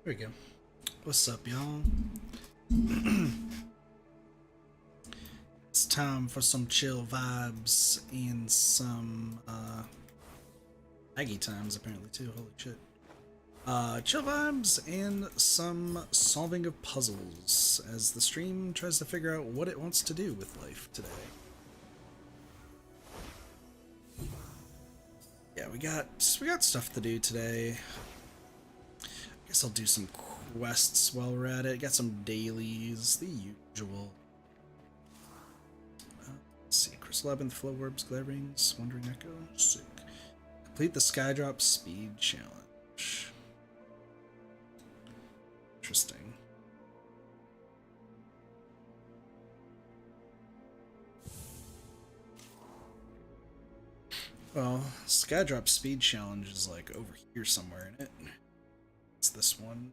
There we go. What's up, y'all? It's time for some chill vibes and some Aggie times apparently too. Holy shit. Chill vibes and some solving of puzzles as the stream tries to figure out what it wants to do with life today. Yeah, we got stuff to do today. I guess I'll do some quests while we're at it. Got some dailies, the usual. Let's see, Crystal Labyrinth, Flow Orbs, Glare Rings, Wandering Echo. Sick. Complete the Skydrop Speed Challenge. Interesting. Well, Skydrop Speed Challenge is like over here somewhere in it. It's this one.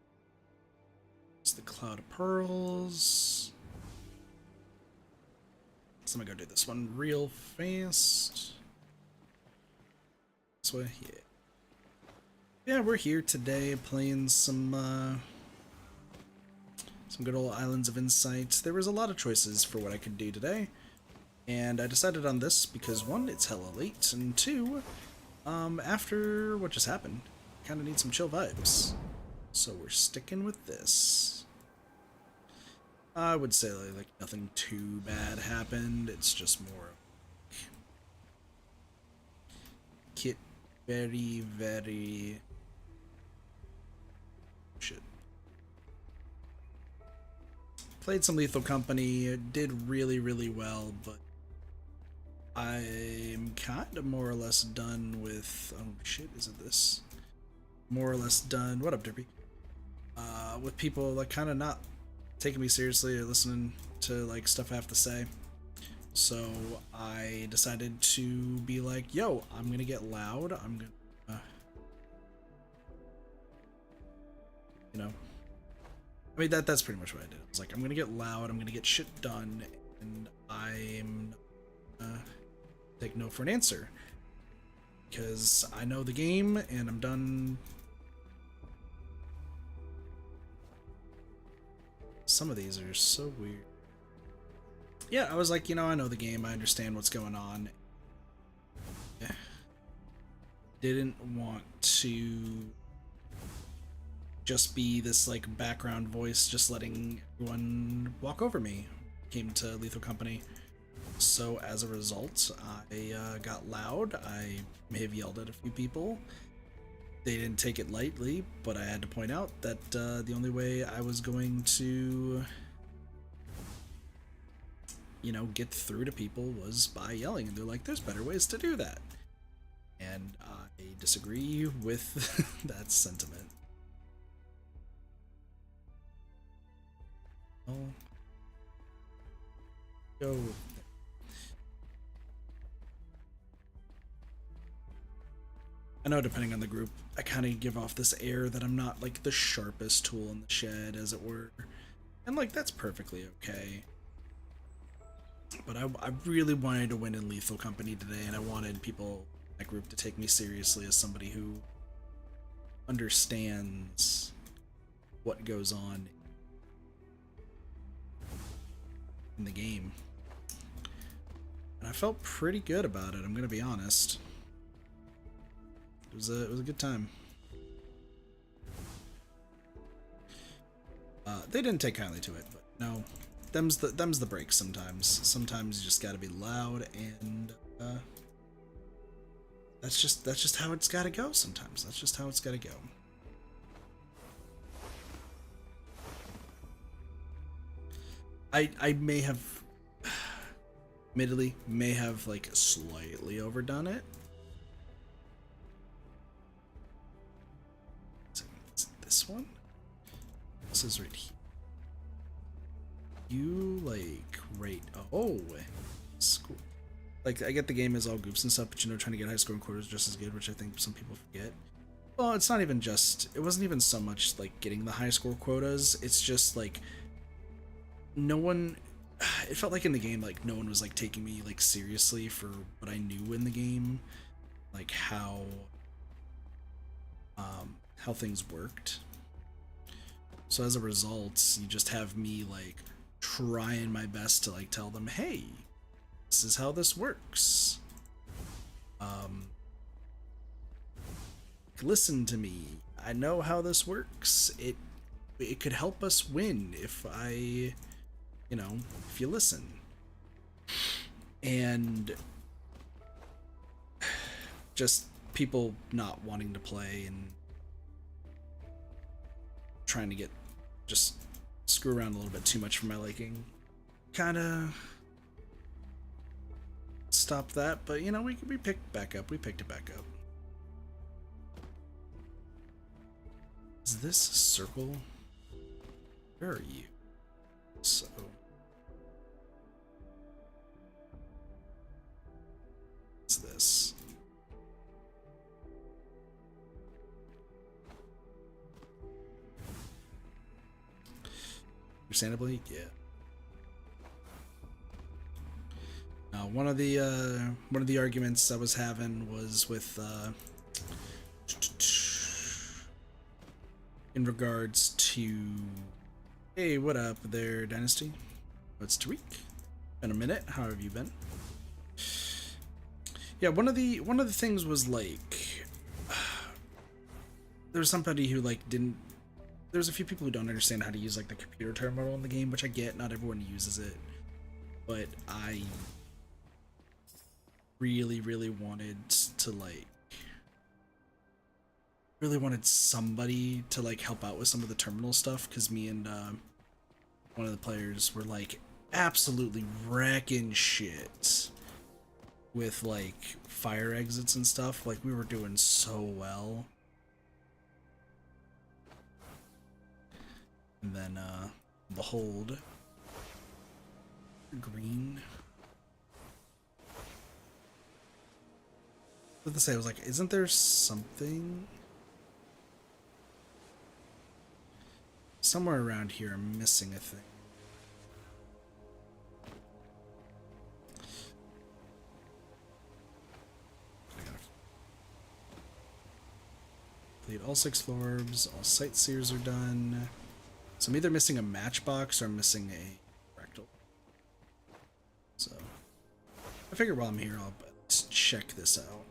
It's the Cloud of Pearls. So I'm gonna go do this one real fast. This way, yeah. Yeah, we're here today playing some good old Islands of Insight. There was a lot of choices for what I could do today, and I decided on this because one, it's hella late, and two, after what just happened, kind of need some chill vibes. So we're sticking with this. I would say like nothing too bad happened. It's just more kit very shit. Played some Lethal Company, did really well, but I'm kind of more or less done with, oh shit, is it this? More or less done, what up Derpy? With people like kind of not taking me seriously or listening to like stuff I have to say. So I decided to be like, yo, I'm gonna get loud, I'm gonna, you know, I mean, that's pretty much what I did. I was like, I'm gonna get loud, I'm gonna get shit done, and I'm take no for an answer. Because I know the game, and I'm done. Some of these are so weird. Yeah, I was like, you know, I know the game, I understand what's going on. Didn't want to just be this like background voice just letting everyone walk over me. Came to Lethal Company, so as a result I got loud. I may have yelled at a few people. They didn't take it lightly, but I had to point out that the only way I was going to, you know, get through to people was by yelling, and they're like, there's better ways to do that, and I disagree with that sentiment. Oh, go. I know depending on the group, I kind of give off this air that I'm not like the sharpest tool in the shed, as it were. And like, that's perfectly okay. But I really wanted to win in Lethal Company today, and I wanted people in that group to take me seriously as somebody who understands what goes on in the game. And I felt pretty good about it, I'm gonna be honest. It was a good time. They didn't take kindly to it, but no, them's the break sometimes. Sometimes you just gotta be loud, and that's just how it's gotta go sometimes. That's just how it's gotta go. I may have, admittedly, may have like slightly overdone it. Is it this one? This is right here. You like right? Oh, school. Like, I get the game is all goops and stuff, but you know, trying to get high scoring quotas just as good, which I think some people forget. Well, it's not even just. It wasn't even so much like getting the high score quotas. It's just like no one. It felt like in the game, like no one was like taking me like seriously for what I knew in the game, like how things worked. So as a result, you just have me like trying my best to like tell them, hey, this is how this works. Listen to me. I know how this works. It could help us win if if you listen. And just people not wanting to play and trying to just screw around a little bit too much for my liking. Kind of stopped that, but we picked back up. We picked it back up. Is this a circle? Where are you? So what's this? Understandably, yeah. One of the arguments I was having was with in regards to, hey, what up there, Dynasty? It's Tariq. Been a minute. How have you been? Yeah, one of the things was like there was somebody who like didn't. There's a few people who don't understand how to use like the computer terminal in the game, which I get. Not everyone uses it, but I really wanted to really wanted somebody to like help out with some of the terminal stuff, because me and one of the players were like absolutely wrecking shit with like fire exits and stuff. Like we were doing so well, and then behold, green. What did they say? I was like, isn't there something somewhere around here? I'm missing a thing. Complete all 6 floors. All sightseers are done. So I'm either missing a matchbox or I'm missing a rectal. So I figure while I'm here, I'll check this out.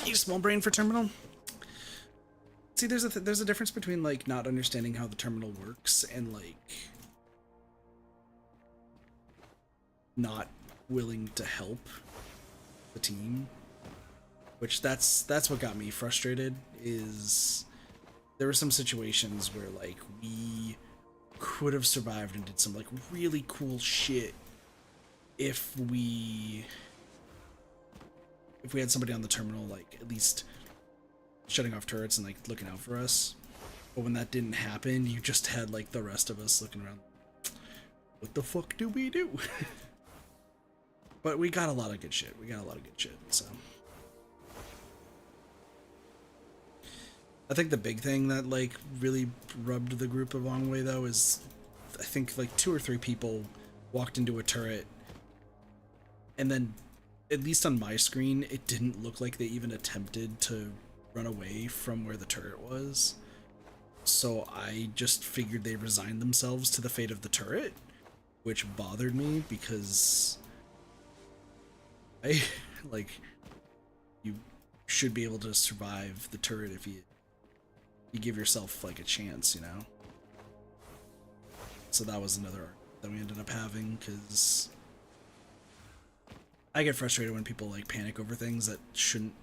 You small brain for terminal. See, there's a difference between like not understanding how the terminal works and like not willing to help the team. Which that's what got me frustrated. Is there were some situations where like we could have survived and did some like really cool shit if we had somebody on the terminal, like at least shutting off turrets and like looking out for us. But when that didn't happen, you just had like the rest of us looking around, what the fuck do we do? But we got a lot of good shit. So I think the big thing that like really rubbed the group the wrong way though is I think like 2 or 3 people walked into a turret and then, at least on my screen, it didn't look like they even attempted to run away from where the turret was. So I just figured they resigned themselves to the fate of the turret, which bothered me because you should be able to survive the turret if you give yourself like a chance, So that was another argument that we ended up having, because I get frustrated when people like panic over things that shouldn't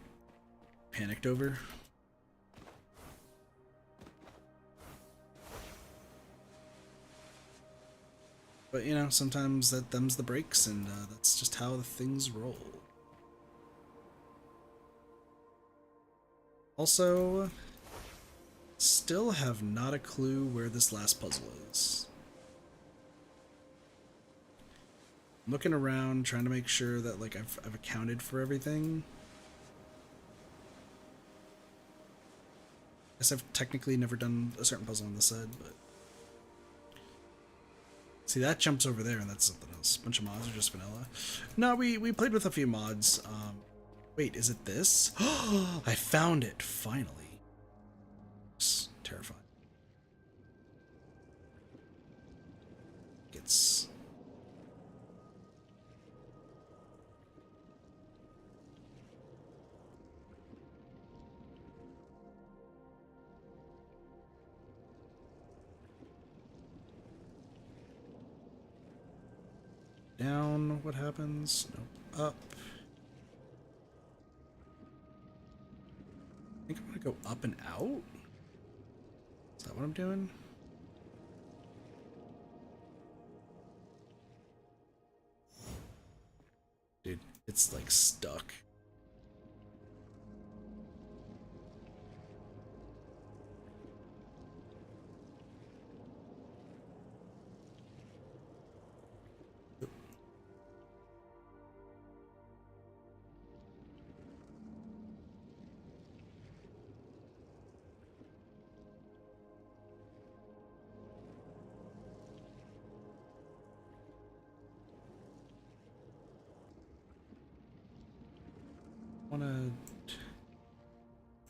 be panicked over. But sometimes them's the breaks, and that's just how things roll. Also, still have not a clue where this last puzzle is. I'm looking around, trying to make sure that like I've accounted for everything. Guess I've technically never done a certain puzzle on this side, but see, that jumps over there, and that's something else. A bunch of mods are just vanilla. No, we played with a few mods. Wait, is it this? I found it finally. It's terrifying. down, what happens? No, up. I think I'm gonna go up and out. Is that what I'm doing? Dude, it's like stuck. Wanna...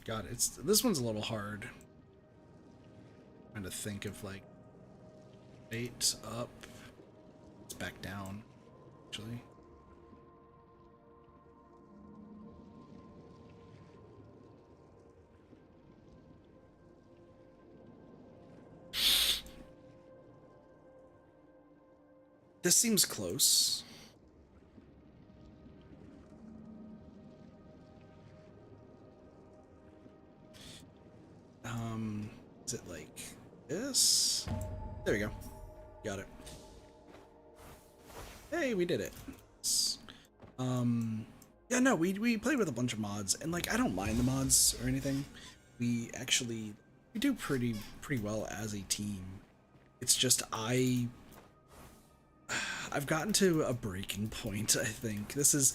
God, this one's a little hard. Trying to think of like 8 up. It's back down, actually. This seems close. Is it like this? There we go. Got it. Hey, we did it. Yeah, no, we played with a bunch of mods, and like I don't mind the mods or anything. We do pretty well as a team. It's just I've gotten to a breaking point. I think this is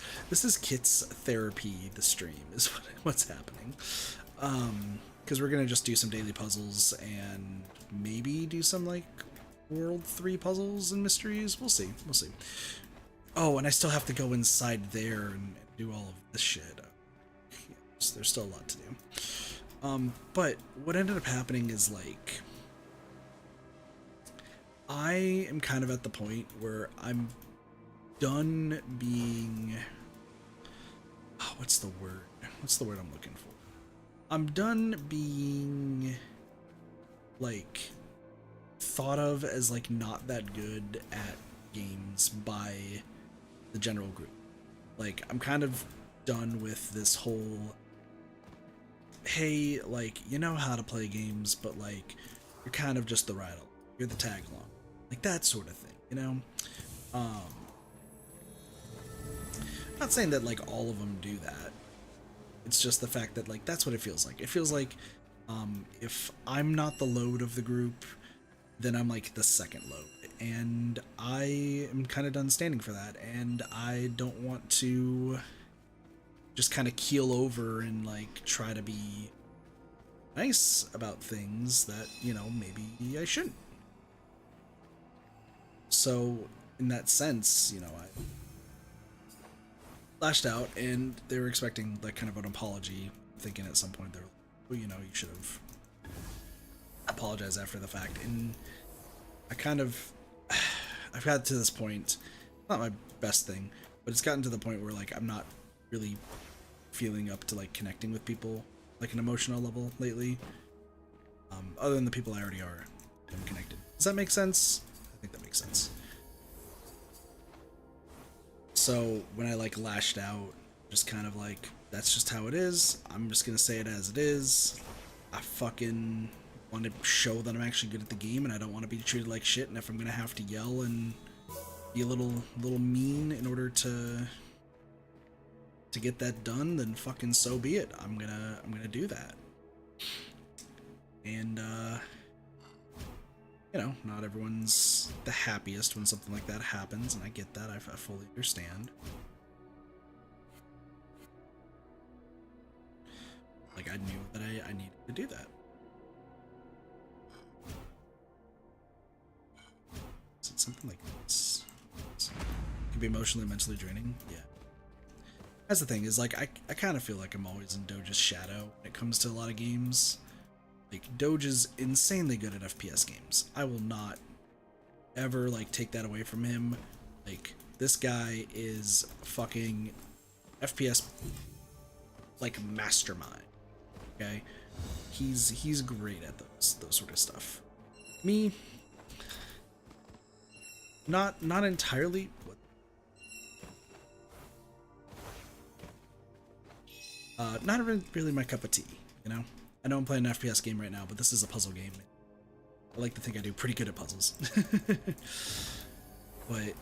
Kit's therapy. The stream is what's happening. Because we're gonna just do some daily puzzles and maybe do some like World 3 puzzles and mysteries. We'll see. We'll see. Oh, and I still have to go inside there and do all of this shit. There's still a lot to do. But what ended up happening is like I am kind of at the point where I'm done being... Oh, what's the word? What's the word I'm looking for? I'm done being like thought of as like not that good at games by the general group. Like I'm kind of done with this whole, hey, like you know how to play games, but like you're kind of just the ride along. You're the tag along. Like that sort of thing, you know? Not saying that like all of them do that. It's just the fact that like that's what it feels like. It feels like if I'm not the load of the group, then I'm like the second load. And I am kind of done standing for that. And I don't want to just kind of keel over and like try to be nice about things that, you know, maybe I shouldn't. So in that sense, you know, I lashed out, and they were expecting like kind of an apology, thinking at some point they're like, well, you know, you should have apologized after the fact. And I kind of I've got to this point, not my best thing, but it's gotten to the point where like I'm not really feeling up to like connecting with people like an emotional level lately, other than the people I already are connected. Does that make sense? I think that makes sense. So when I like lashed out, just kind of like, that's just how it is. I'm just gonna say it as it is. I fucking want to show that I'm actually good at the game, and I don't want to be treated like shit. And if I'm gonna have to yell and be a little mean in order to get that done, then fucking so be it. I'm gonna do that. And you know, not everyone's the happiest when something like that happens, and I get that. I fully understand. Like, I knew that I needed to do that. Is it something like this? It can be emotionally and mentally draining. Yeah. That's the thing, is like, I kind of feel like I'm always in Doge's shadow when it comes to a lot of games. Like, Doge is insanely good at FPS games. I will not ever, like, take that away from him. Like, this guy is fucking FPS, like, mastermind. Okay? He's great at those sort of stuff. Me, not entirely. Not even really my cup of tea, you know? I know I'm playing an FPS game right now, but this is a puzzle game. I like to think I do pretty good at puzzles. But,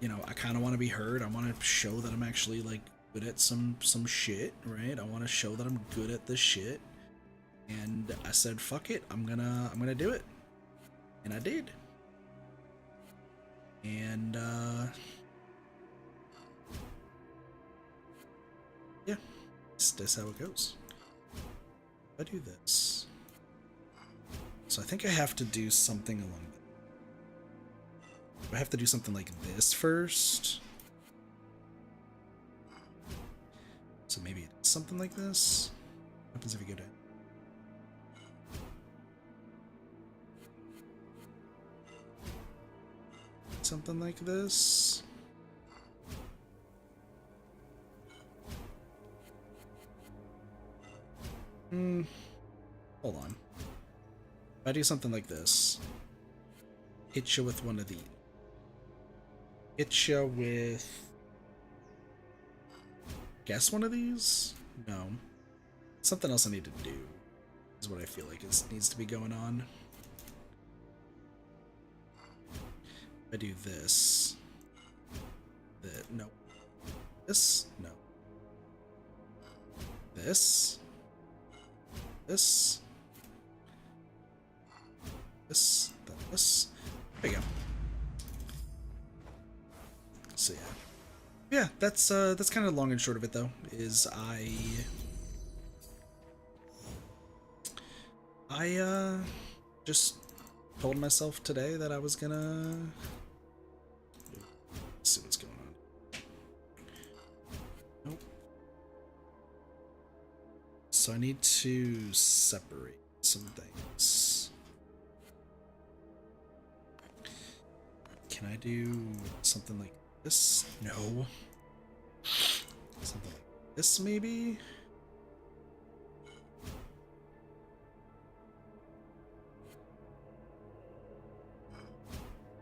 you know, I kind of want to be heard. I want to show that I'm actually, like, good at some shit, right? I want to show that I'm good at this shit. And I said, fuck it, I'm gonna do it. And I did. And, yeah, that's how it goes. If I do this. So I think I have to do something along that. I have to do something like this first. So maybe it's something like this. What happens if you go down? Something like this. Hold on. If I do something like this, hit you with one of these. Hit you with... Guess one of these? No. Something else I need to do is what I feel like needs to be going on. If I do this. No. This? No. This? This? This? This? There you go. So yeah, that's kind of long and short of it though. Is I just told myself today that I was gonna see what's going on. Nope. So I need to separate some things. Can I do something like this? No. Something like this, maybe?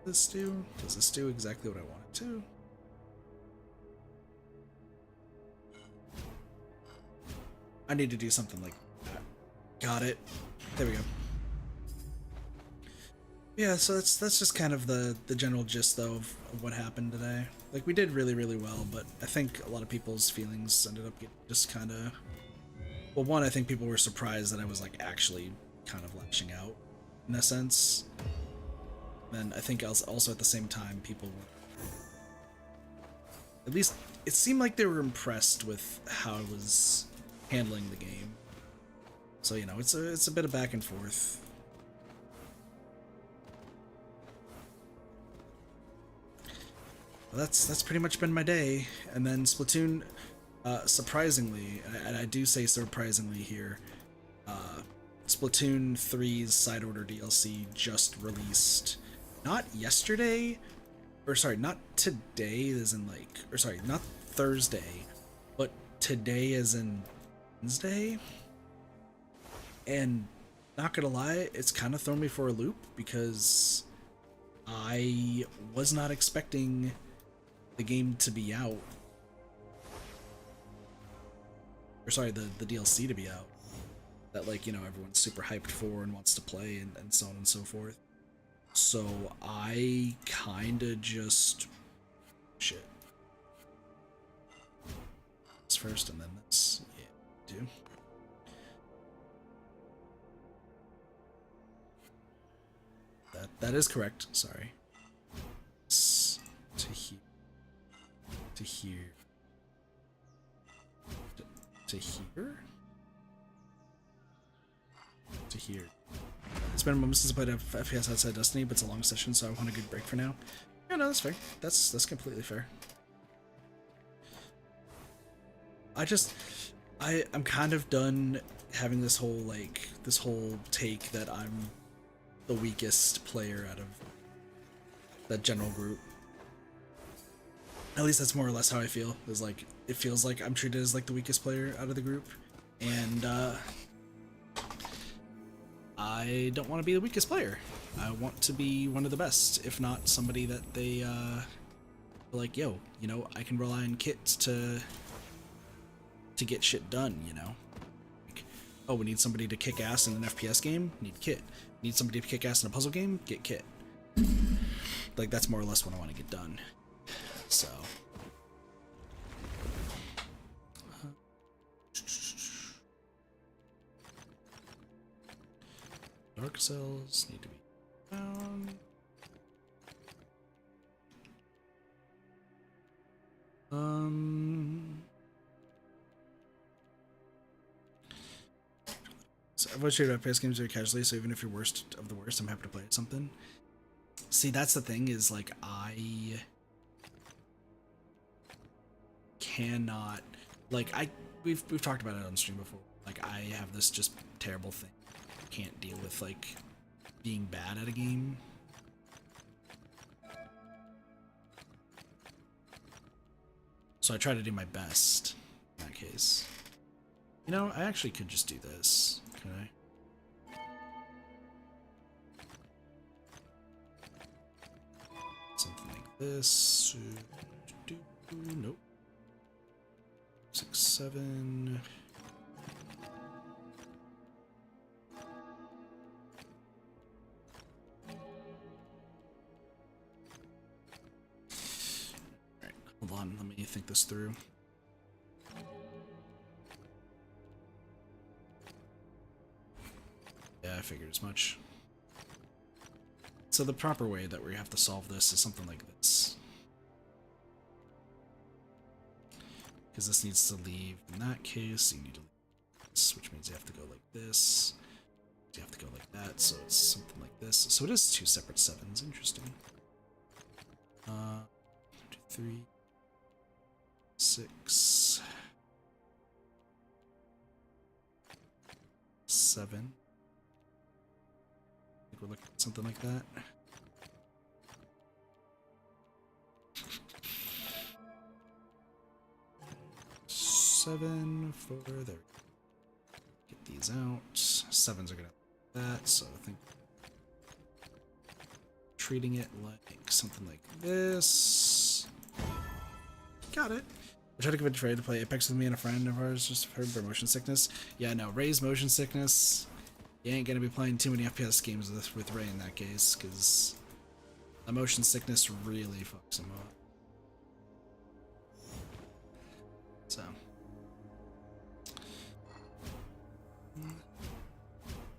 Does this do exactly what I want it to? I need to do something like that. Got it. There we go. Yeah, so that's just kind of the general gist though of what happened today. Like, we did really, really well, but I think a lot of people's feelings ended up getting just kind of... Well, one, I think people were surprised that I was, like, actually kind of lashing out, in a sense. Then I think also at the same time, people were... At least, it seemed like they were impressed with how I was handling the game. So, you know, it's a bit of back and forth. Well, that's pretty much been my day. And then Splatoon, surprisingly, and I do say surprisingly here, Splatoon 3's Side Order DLC just released, not yesterday, or sorry, not today as in like, or sorry, not Thursday, but today as in Wednesday. And not gonna lie, it's kind of thrown me for a loop because I was not expecting the game to be out, or sorry, the DLC to be out, that, like, you know, everyone's super hyped for and wants to play and so on and so forth. So I kinda just shit. This first and then this, yeah, do. That is correct, sorry. To here. To here. To here? To here. It's been a moment since I played FPS outside Destiny, but it's a long session, so I want a good break for now. Yeah, no, that's fair. That's completely fair. I'm kind of done having this whole take that I'm the weakest player out of that general group. At least that's more or less how I feel. Is like, it feels like I'm treated as like the weakest player out of the group, and I don't want to be the weakest player. I want to be one of the best, if not somebody that they like, yo, you know, I can rely on Kit to to get shit done, you know? Like, oh, we need somebody to kick ass in an FPS game? Need Kit. Need somebody to kick ass in a puzzle game? Get Kit. Like, that's more or less what I want to get done. So... Dark cells need to be down. So I've always shared FPS games very casually, so even if you're worst of the worst, I'm happy to play at something. See, that's the thing, is like I cannot, like, we've talked about it on stream before. Like, I have this just terrible thing. I can't deal with like being bad at a game. So I try to do my best in that case. You know, I actually could just do this. Can I? Something like this. Nope. 6, 7. Alright, hold on, let me think this through. Yeah, I figured as much. So the proper way that we have to solve this is something like this. Because this needs to leave in that case, you need to leave this, which means you have to go like this. You have to go like that, so it's something like this. So it is 2 separate 7s, interesting. 2, 3, 6, 7. I think we're looking at something like that. Seven for there. Get these out. 7s are gonna that, so I think treating it like something like this. Got it. I tried to convince Ray to play Apex with me and a friend of ours just heard for motion sickness. Yeah, no, Ray's motion sickness. You ain't gonna be playing too many FPS games with Ray in that case, because the motion sickness really fucks him up. So.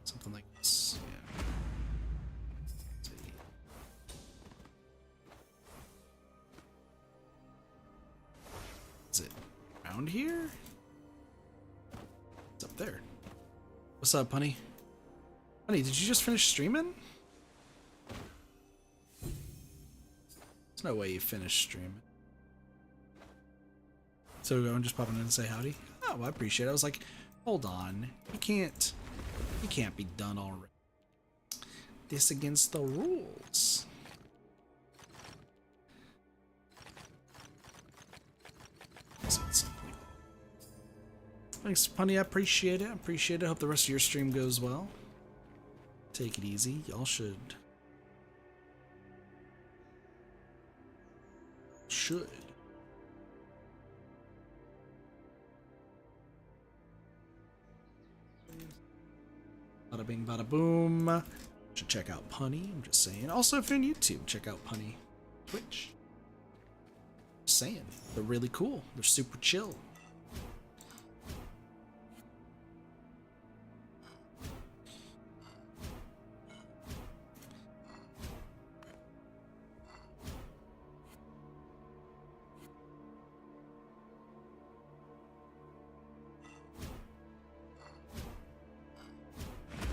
Something like this, yeah. Let's see. Is it around here? It's up there. What's up, honey? Honey, did you just finish streaming? There's no way you finished streaming. So go and just pop in and say howdy. Oh, well, I appreciate it. I was like, hold on, you can't be done already. This against the rules. Thanks, Punny. I appreciate it. I appreciate it. Hope the rest of your stream goes well. Take it easy. Y'all should. Bada bing, bada boom. Should check out Punny. I'm just saying. Also, if you're on YouTube, check out Punny. Twitch. Just saying. They're really cool. They're super chill.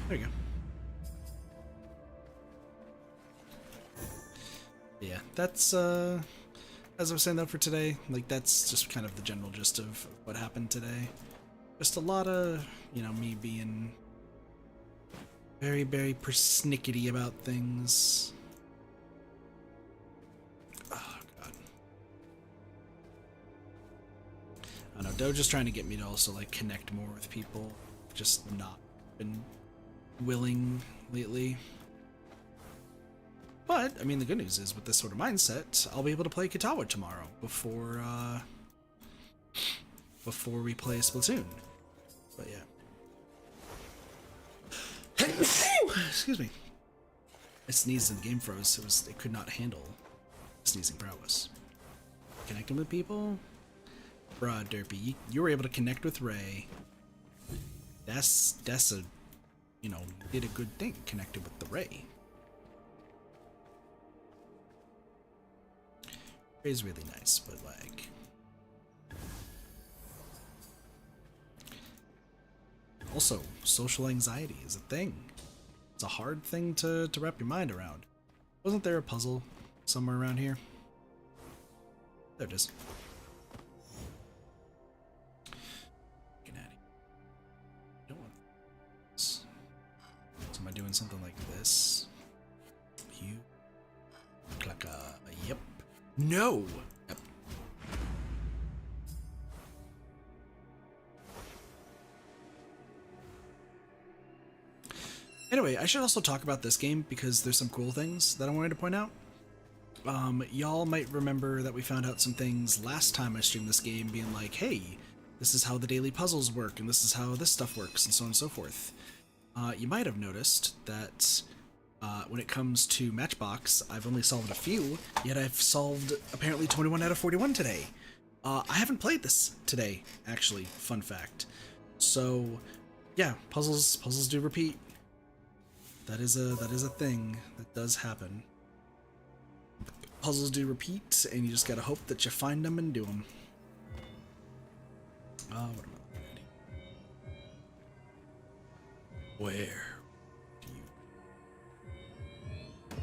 There you go. Yeah, that's, as I was saying though for today, like that's just kind of the general gist of what happened today. Just a lot of, you know, me being very, very persnickety about things. Oh, God. I don't know, Doe just trying to get me to also, like, connect more with people. Just not been willing lately. But, I mean, the good news is, with this sort of mindset, I'll be able to play Katawa tomorrow before before we play Splatoon. But yeah. Excuse me. I sneezed and the game froze. It could not handle sneezing prowess. Connecting with people? Bruh, Derpy, you were able to connect with Ray. That's a, you know, you did a good thing, connected with the Ray. Ray's really nice, but like... Also, social anxiety is a thing. It's a hard thing to wrap your mind around. Wasn't there a puzzle somewhere around here? There it is. Get out of here. Don't want this. So am I doing something like this? You like a yep. No. Yep. Anyway, I should also talk about this game because there's some cool things that I wanted to point out. Y'all might remember that we found out some things last time I streamed this game, being like, hey, this is how the daily puzzles work, and this is how this stuff works, and so on and so forth. You might have noticed that when it comes to Matchbox, I've only solved a few, yet I've solved apparently 21 out of 41 today. I haven't played this today, actually, fun fact. So, yeah, puzzles do repeat. That is a thing that does happen. Puzzles do repeat, and you just gotta hope that you find them and do them. What am I looking at? Where do you...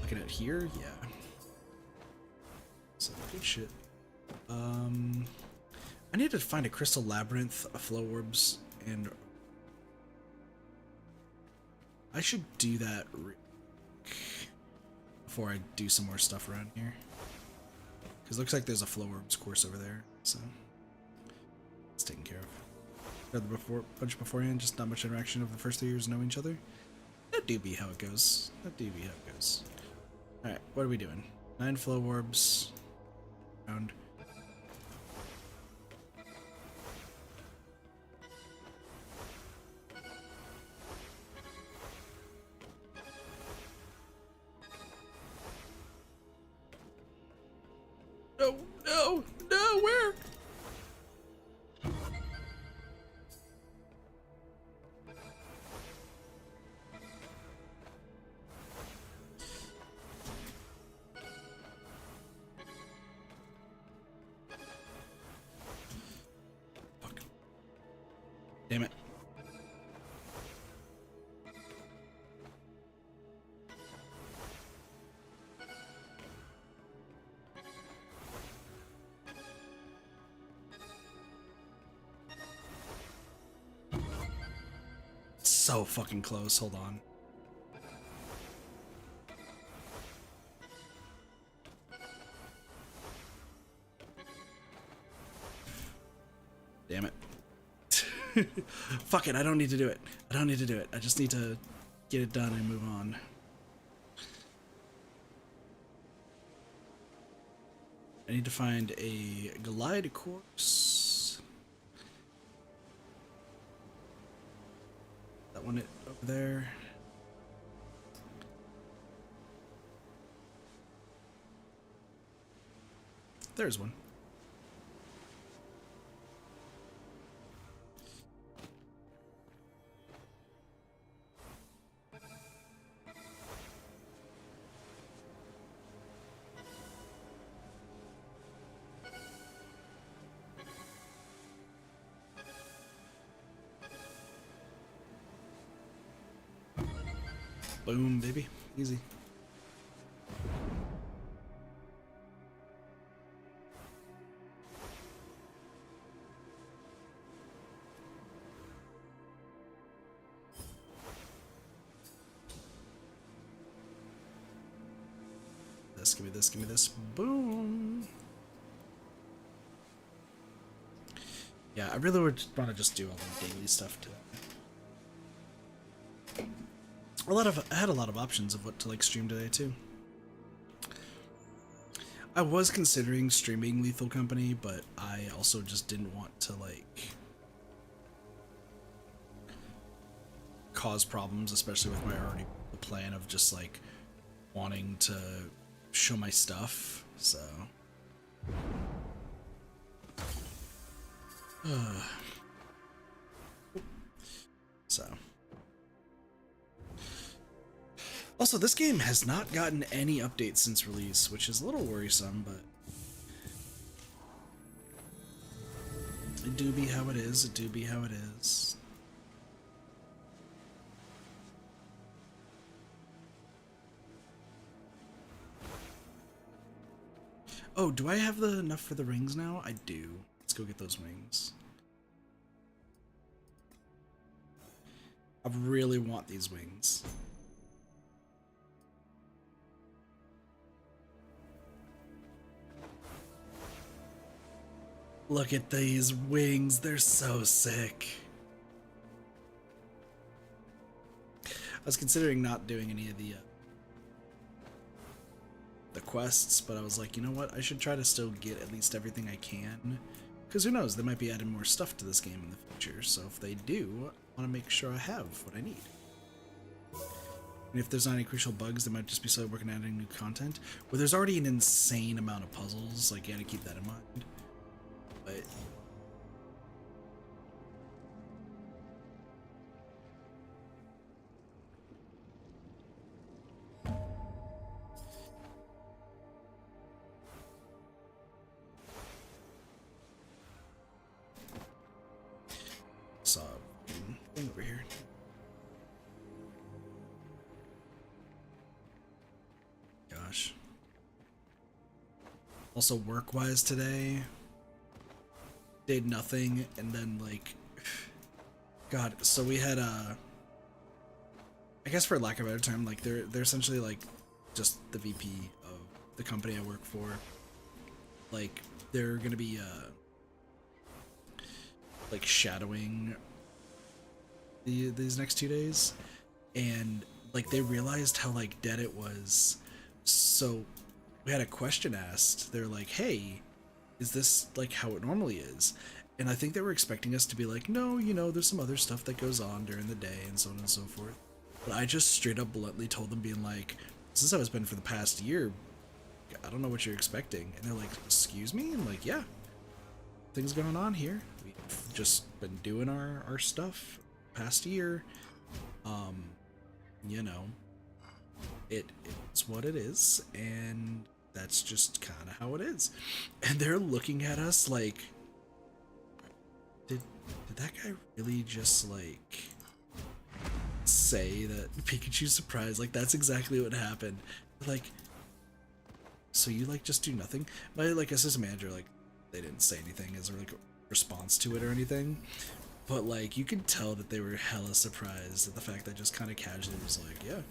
Looking at here? Yeah. So, good shit. I need to find a crystal labyrinth, a flow orbs, and... I should do that before I do some more stuff around here. Because it looks like there's a flow orbs course over there, so it's taken care of. Read the bunch beforehand, just not much interaction over the first 3 years knowing each other. That do be how it goes. That do be how it goes. Alright, what are we doing? 9 flow orbs. Around. No, where? Fuck. Damn it. So fucking close, hold on. Damn it. Fuck it, I don't need to do it. I don't need to do it. I just need to get it done and move on. I need to find a glide course. That one over there. There's one. Boom, baby. Easy. This, give me this, give me this. Boom. Yeah, I really would want to just do all the daily stuff today. I had a lot of options of what to like stream today too. I was considering streaming Lethal Company, but I also just didn't want to like cause problems, especially with my already the plan of just like wanting to show my stuff. So so also this game has not gotten any updates since release, which is a little worrisome, but it do be how it is. It do be how it is. Oh, do I have enough for the rings now? I do. Let's go get those wings. I really want these wings. Look at these wings. They're so sick. I was considering not doing any of the quests, but I was like, you know what? I should try to still get at least everything I can. Because who knows? They might be adding more stuff to this game in the future. So if they do, I want to make sure I have what I need. And if there's not any crucial bugs, they might just be slowly working on adding new content. Well, there's already an insane amount of puzzles. Like, you gotta keep that in mind. But saw a thing over here. Gosh. Also, work-wise today, did nothing, and then like, God. So we had I guess for lack of a better term, like they're essentially like just the VP of the company I work for. Like they're gonna be like shadowing these next 2 days, and like they realized how like dead it was. So we had a question asked. They're like, hey, is this like how it normally is? And I think they were expecting us to be like, no, you know, there's some other stuff that goes on during the day and so on and so forth. But I just straight up bluntly told them, being like, this is how it's been for the past year. I don't know what you're expecting. And they're like, excuse me? I'm like, yeah, things going on here. We've just been doing our stuff past year. You know, it's what it is, and that's just kind of how it is. And they're looking at us like, did that guy really just like say that Pikachu's surprised? Like that's exactly what happened. Like, so you like just do nothing? My like assistant manager, like, they didn't say anything as a like response to it or anything, but like you could tell that they were hella surprised at the fact that just kind of casually was like, yeah,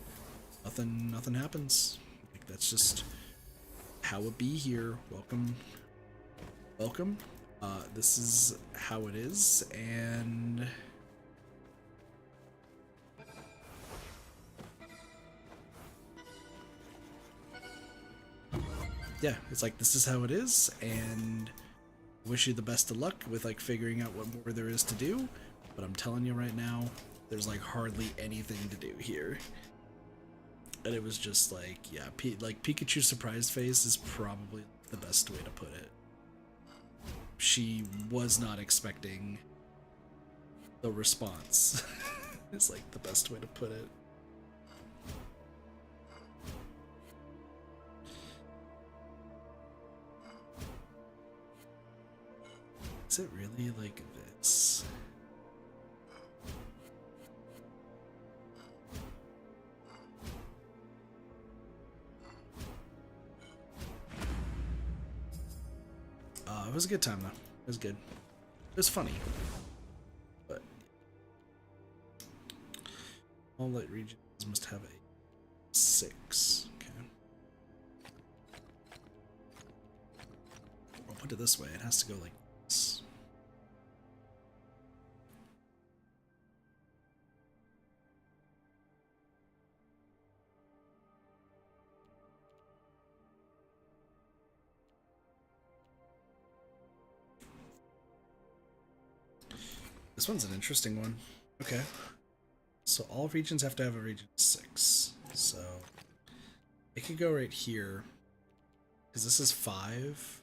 nothing happens. Like that's just how it be here. Welcome. This is how it is, and yeah, it's like this is how it is, and wish you the best of luck with like figuring out what more there is to do. But I'm telling you right now, there's like hardly anything to do here. And it was just like, yeah, like Pikachu's surprised face is probably the best way to put it. She was not expecting the response. It's like the best way to put it. Is it really like this? It was a good time though. It was good. It was funny. But all light regions must have a 6. Okay. I'll put it this way. It has to go like this. This one's an interesting one. Okay. So all regions have to have a region 6. So it could go right here. Because this is 5.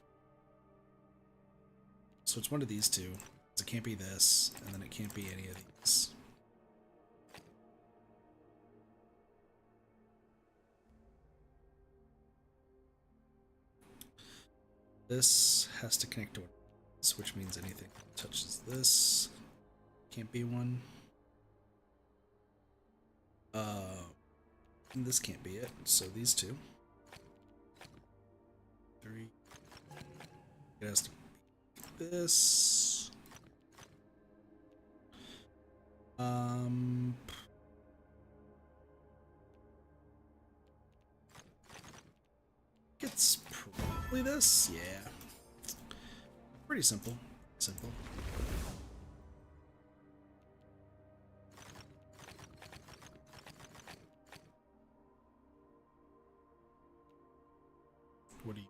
So it's one of these two. So it can't be this, and then it can't be any of these. This has to connect to this, which means anything that touches this can't be one. This can't be it, so these two. 3. It has to be this. It's probably this. Yeah. Pretty simple. Simple. What do you...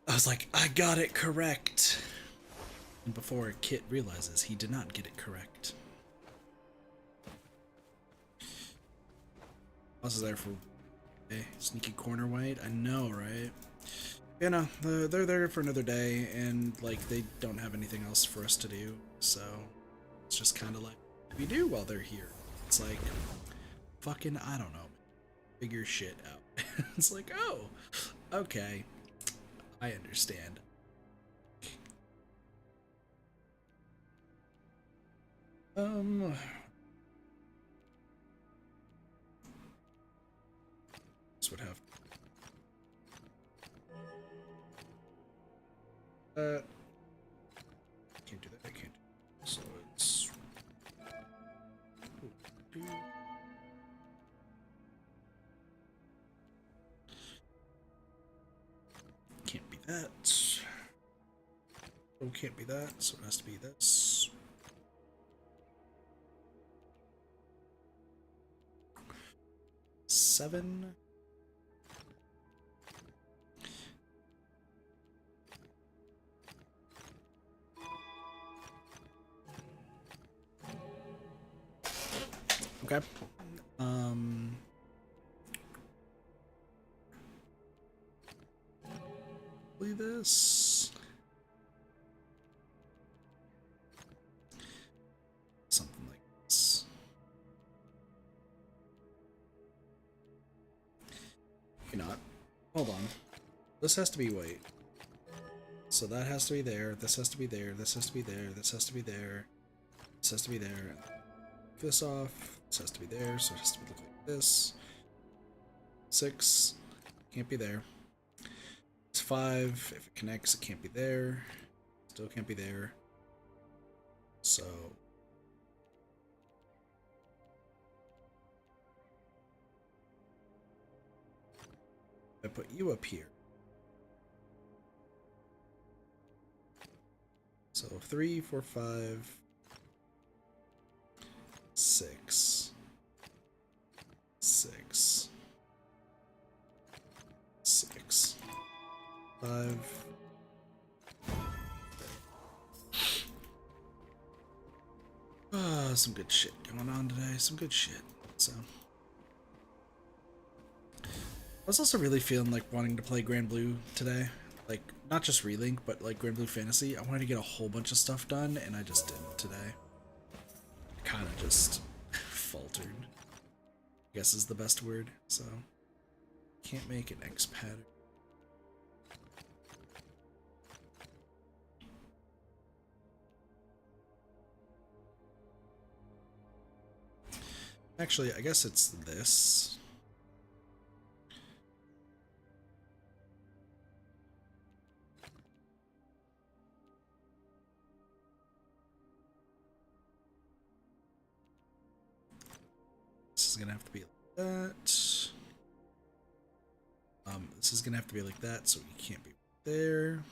I was like, I got it correct. And before Kit realizes he did not get it correct. Also there for a sneaky corner white. I know, right? You know, they're there for another day, and like they don't have anything else for us to do, so it's just kind of like what do we do while they're here? It's like fucking I don't know, figure shit out. It's like, oh, okay, I understand. This would have can't do that. I can't do that. So it's can't be that. Oh, can't be that. So it has to be this. Seven. Okay. Leave this. Something like this. Maybe not. Hold on. This has to be white. So that has to be there. This has to be there. This has to be there. This has to be there. This has to be there. This off. This has to be there. So it has to look like this. 6. Can't be there. It's 5. If it connects, it can't be there. Still can't be there. So I put you up here. So 3, 4, 5, 6, 6, 6, 5. Some good shit going on today. Some good shit. So I was also really feeling like wanting to play Grand Blue today. Like, not just Relink, but like Grand Blue Fantasy. I wanted to get a whole bunch of stuff done, and I just didn't today. Kind of just faltered, I guess is the best word. So can't make an X pattern. Actually, I guess it's this. This is gonna have to be like that. This is gonna have to be like that, so you can't be there.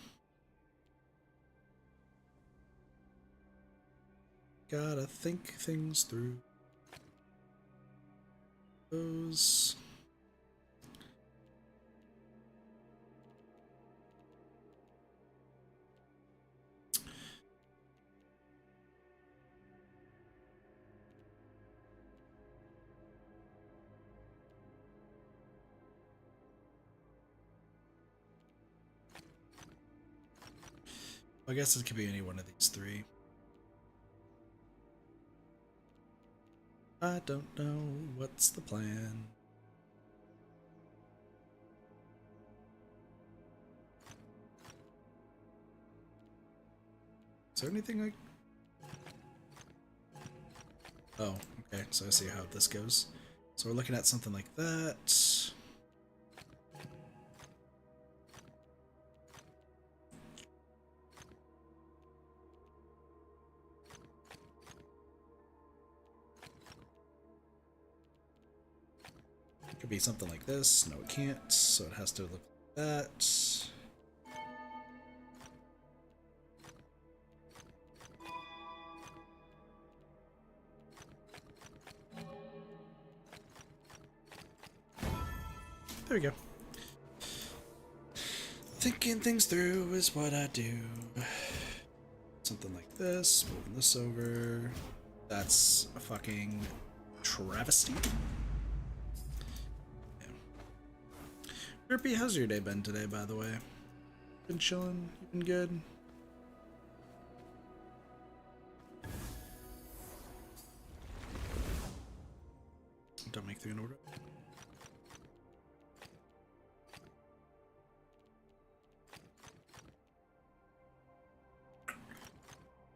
Gotta think things through. Those. I guess it could be any one of these three. I don't know. What's the plan? Is there anything like... Oh, okay, so I see how this goes. So we're looking at something like that. Could be something like this. No, it can't, so it has to look like that. There we go. Thinking things through is what I do. Something like this, moving this over. That's a fucking travesty. Yeah. Derpy, how's your day been today, by the way? Been chilling? You been good? Don't make 3 in order.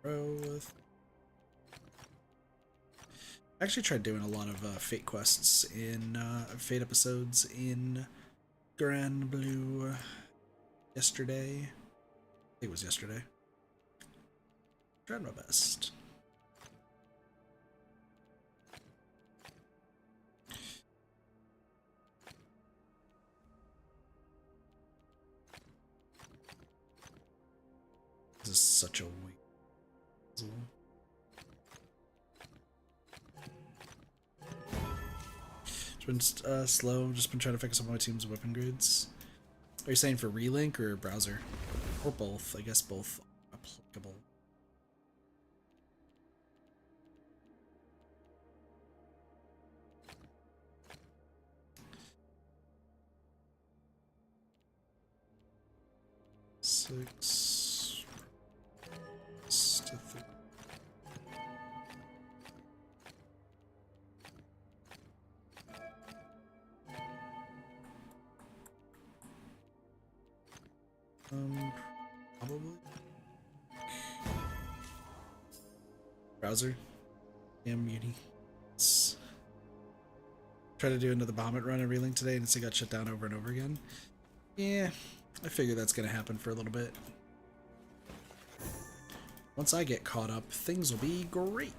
With. I actually tried doing a lot of Fate quests in Fate episodes in Grand Blue yesterday. I think it was yesterday. Tried my best. This is such a weak puzzle. Just been slow, just been trying to fix up my team's weapon grids. Are you saying for relink or browser? Or both? I guess both are applicable. Six to 3. Probably. Browser. Damn Muni. Try to do another Bahamut run and relink today and it got shut down over and over again. Yeah, I figure that's gonna happen for a little bit. Once I get caught up, things will be great.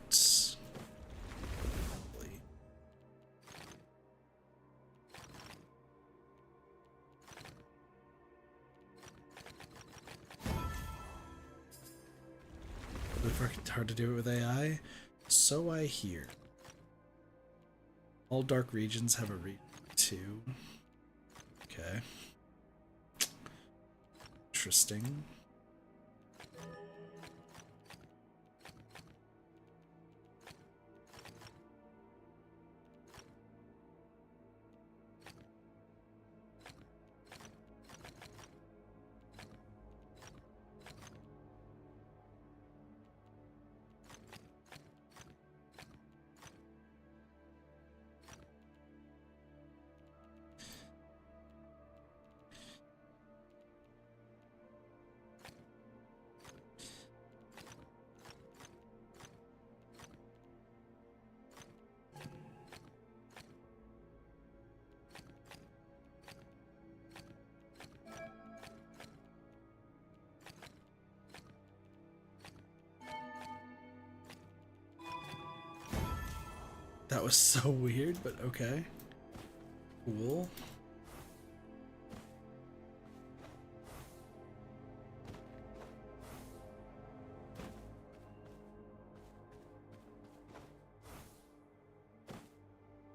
Hard to do it with AI. So I hear. All dark regions have a region too. Okay. Interesting. That was so weird, but okay. Cool.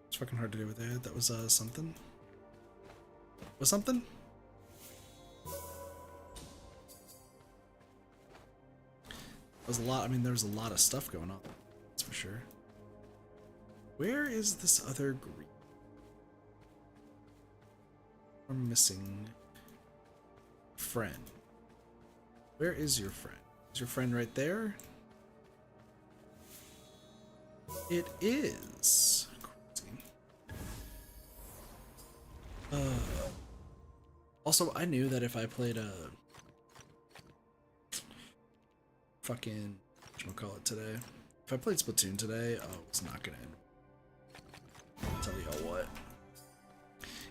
It's fucking hard to do with that. That was something. Was something? That was a lot. I mean, there was a lot of stuff going on. That's for sure. Where is this other green? We're missing friend. Where is your friend? Is your friend right there? It is. Crazy. Also, I knew that if I played a fucking whatchamacallit today, if I played Splatoon today, oh, it's not gonna end. I'll tell y'all what.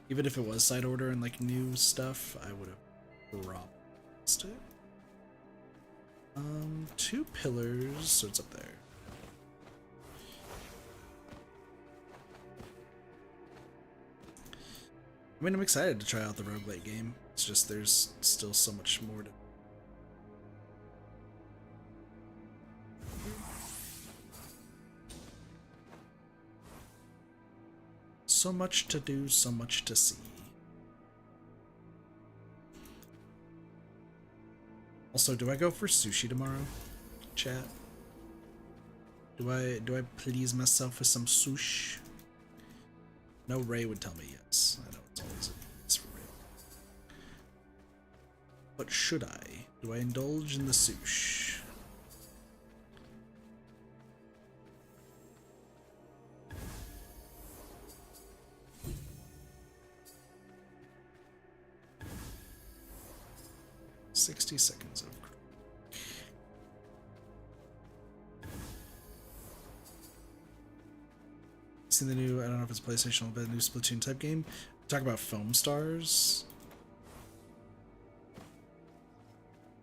Even if it was side order and like new stuff, I would have probably missed it. 2 pillars, so it's up there. I mean, I'm excited to try out the roguelite game. It's just there's still so much more to. So much to do, so much to see. Also, do I go for sushi tomorrow? Chat. Do I please myself with some sushi? No, Ray would tell me yes. I know it's always a yes for Ray. But should I? Do I indulge in the sushi? "60 seconds of seen the new, I don't know if it's PlayStation, but new Splatoon type game. Talk about Foam Stars.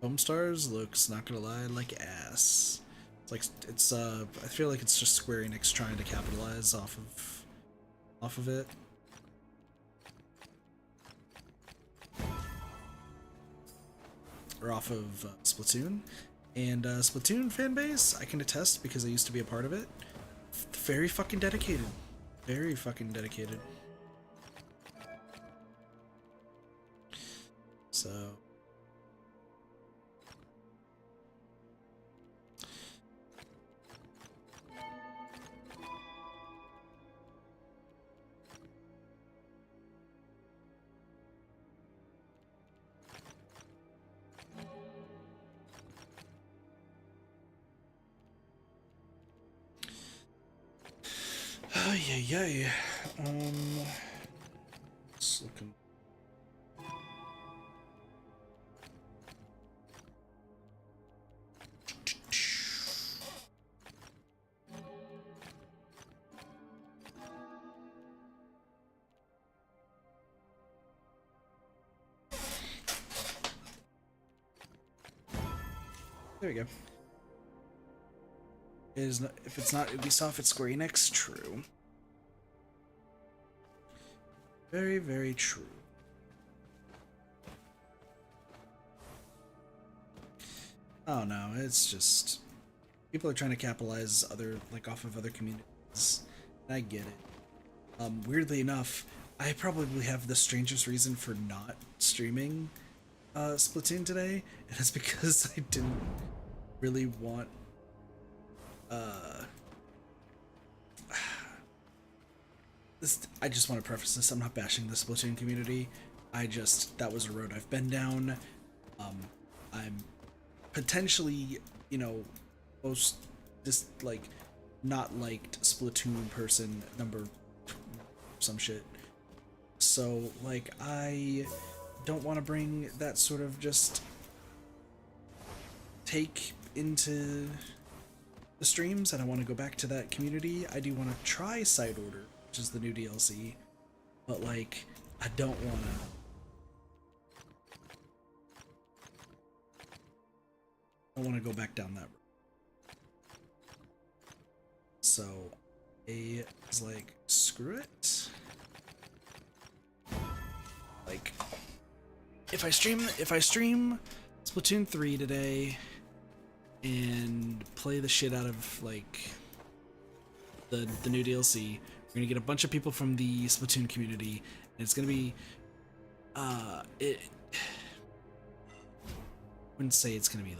Foam Stars looks, not gonna lie, like ass. It's like I feel like it's just Square Enix trying to capitalize off of it. Or off of Splatoon. And Splatoon fanbase, I can attest because I used to be a part of it. Very fucking dedicated. Very fucking dedicated. So. Oh, yeah. It's looking. There we go. It is not, if it's not Ubisoft, it's Square Enix. True. Very, very true. Oh no, it's just people are trying to capitalize off of other communities. And I get it. Weirdly enough, I probably have the strangest reason for not streaming Splatoon today, and it's because I didn't really want I just want to preface this, I'm not bashing the Splatoon community. That was a road I've been down. I'm potentially, most not liked Splatoon person number some shit. So I don't want to bring that sort of just take into the streams, and I want to go back to that community. I do want to try Side Order, which is the new DLC, but I don't want to go back down that road. So I was like, screw it. If I stream Splatoon 3 today and play the shit out of the new DLC, we're gonna get a bunch of people from the Splatoon community, and it's gonna be I wouldn't say it's gonna be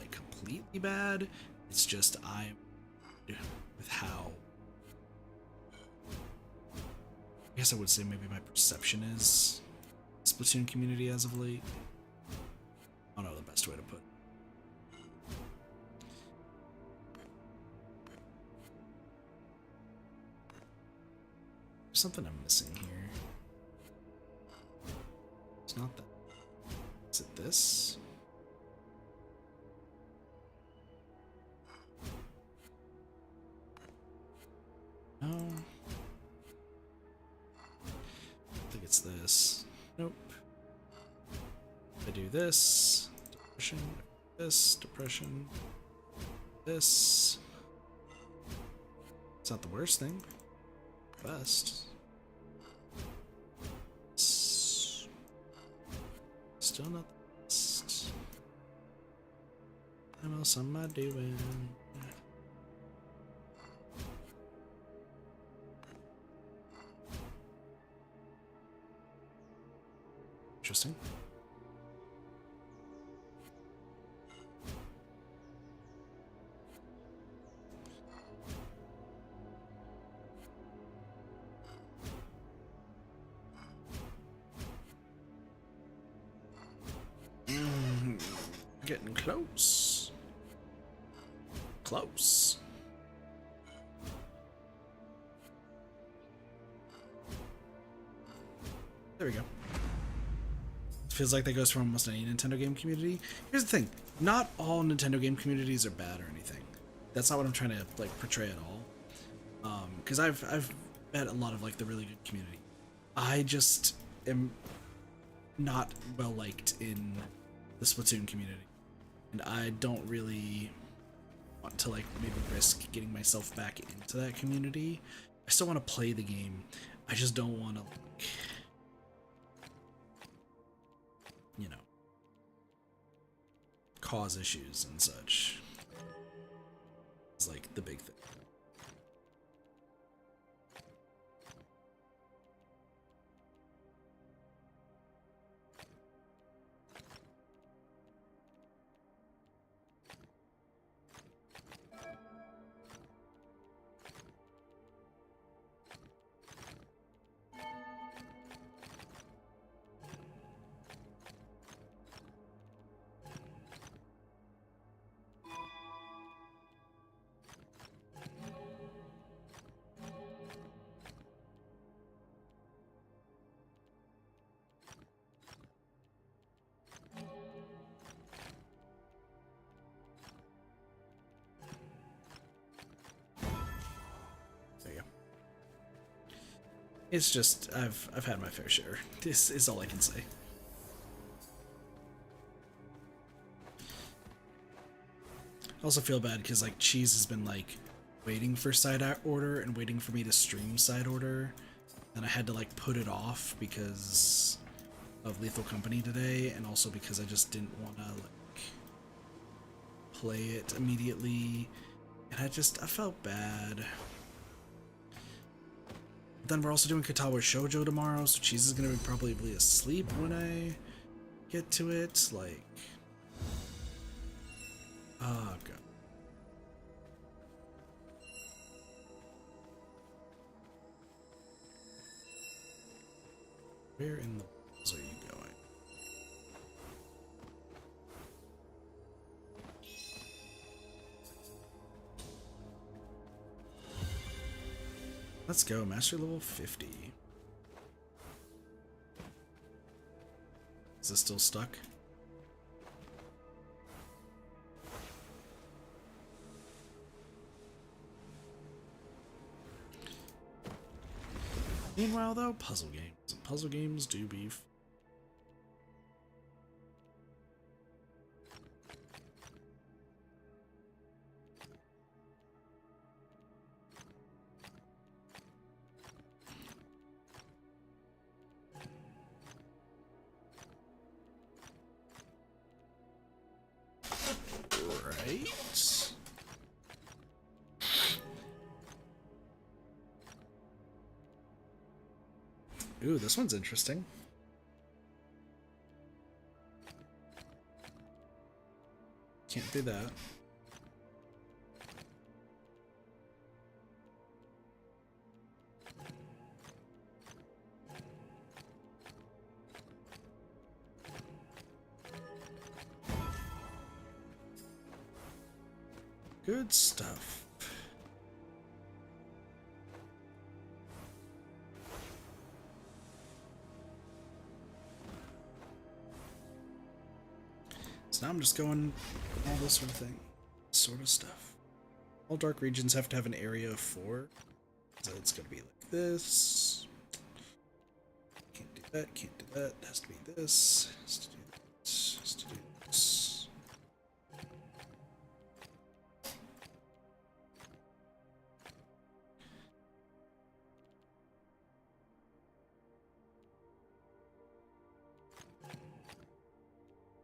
completely bad. It's just I'm with how, I guess I would say maybe my perception is Splatoon community as of late. I don't know the best way to put it. There's something I'm missing here. It's not that. Is it this? No. I think it's this. Nope. I do this. Depression. This. Depression. This. It's not the worst thing. Best. Still not the best. What else am I doing? Interesting. Getting close. Close. There we go. Feels like that goes for almost any Nintendo game community. Here's the thing, not all Nintendo game communities are bad or anything. That's not what I'm trying to like portray at all. Because I've met a lot of like the really good community. I just am not well liked in the Splatoon community, and I don't really want to like maybe risk getting myself back into that community. I still want to play the game. I just don't want to like, you know, cause issues and such. It's like the big thing. It's just I've had my fair share. This is all I can say. I also feel bad because like Cheese has been like waiting for side order and waiting for me to stream side order, and I had to like put it off because of Lethal Company today, and also because I just didn't want to like play it immediately, and I felt bad. Then we're also doing Katawa Shoujo tomorrow, so Cheese is gonna be probably asleep when I get to it. Like, oh god. Where in the balls are you going? Let's go, master level 50. Is this still stuck? Meanwhile, though, puzzle games. Puzzle games do be right. Ooh, this one's interesting. Can't do that. Good stuff. So now I'm just going all this sort of thing. Sort of stuff. All dark regions have to have an area of 4. So it's gonna be like this. Can't do that, can't do that. It has to be this. Has to do this. Has to do this.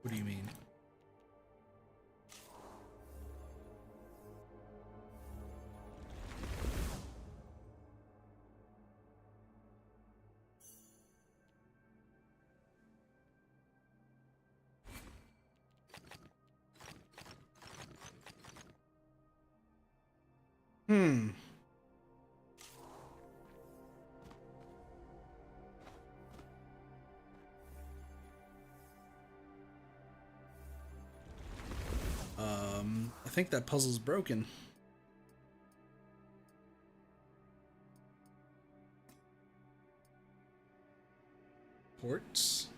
What do you mean? Hmm. I think that puzzle's broken. Ports?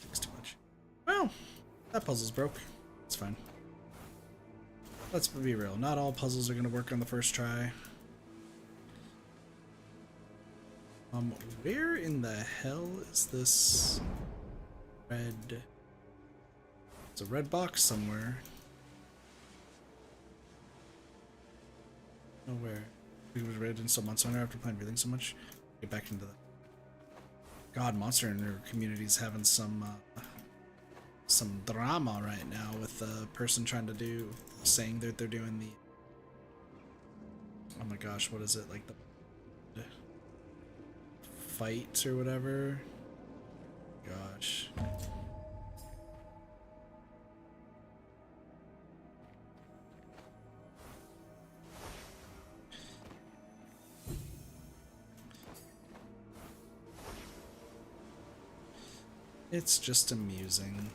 It's too much. Well, that puzzle's broke. It's fine. Let's be real. Not all puzzles are going to work on the first try. Where in the hell is this red? It's a red box somewhere. Nowhere. It was red and so Monster Hunter after playing everything so much. Get back into that. God, Monster Hunter community's having some drama right now with the person trying to saying that they're doing the, oh my gosh, what is it, like the fights or whatever. Gosh. It's just amusing.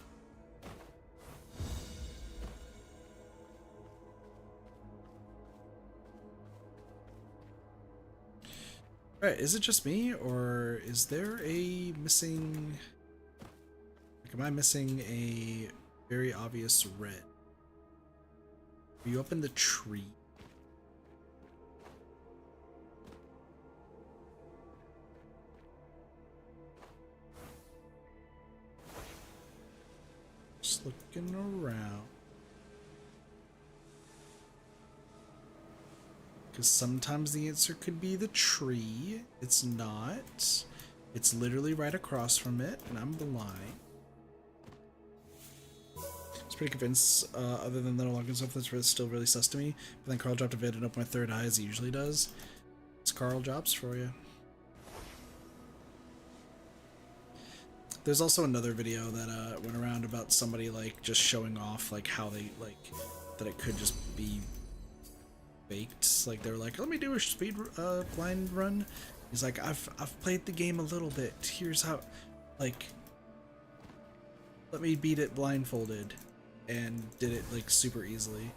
Right, is it just me, or is there a missing... Like, am I missing a very obvious red? Are you up in the tree? Just looking around. Because sometimes the answer could be the tree. It's not. It's literally right across from it, and I'm blind. I was pretty convinced, other than the login stuff, that's still really sus to me. But then Carl dropped a vid and opened my third eye as he usually does. It's Carl Jobs for you. There's also another video that went around about somebody like just showing off like how they like that it could just be baked. Like they were like, let me do a speed blind run. He's like, I've played the game a little bit. Here's how, like, let me beat it blindfolded, and did it like super easily.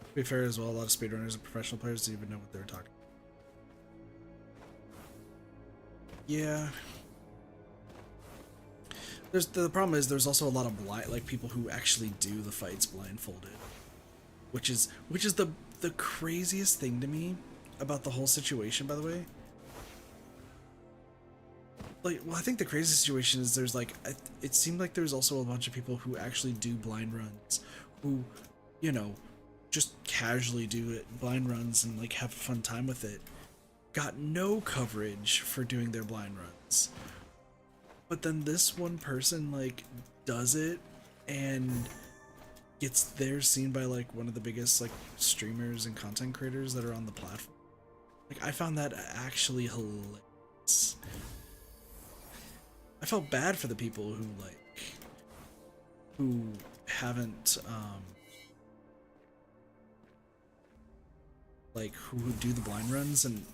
To be fair as well, a lot of speedrunners and professional players didn't even know what they were talking about. Yeah. The problem is there's also a lot of people who actually do the fights blindfolded, which is the craziest thing to me about the whole situation, by the way. Like, well, I think the craziest situation is there's like it seemed like there's also a bunch of people who actually do blind runs, who, you know, just casually do it blind runs and like have a fun time with it. Got no coverage for doing their blind runs. But then this one person like does it and gets theirs seen by like one of the biggest like streamers and content creators that are on the platform. Like I found that actually hilarious. I felt bad for the people who haven't who do the blind runs and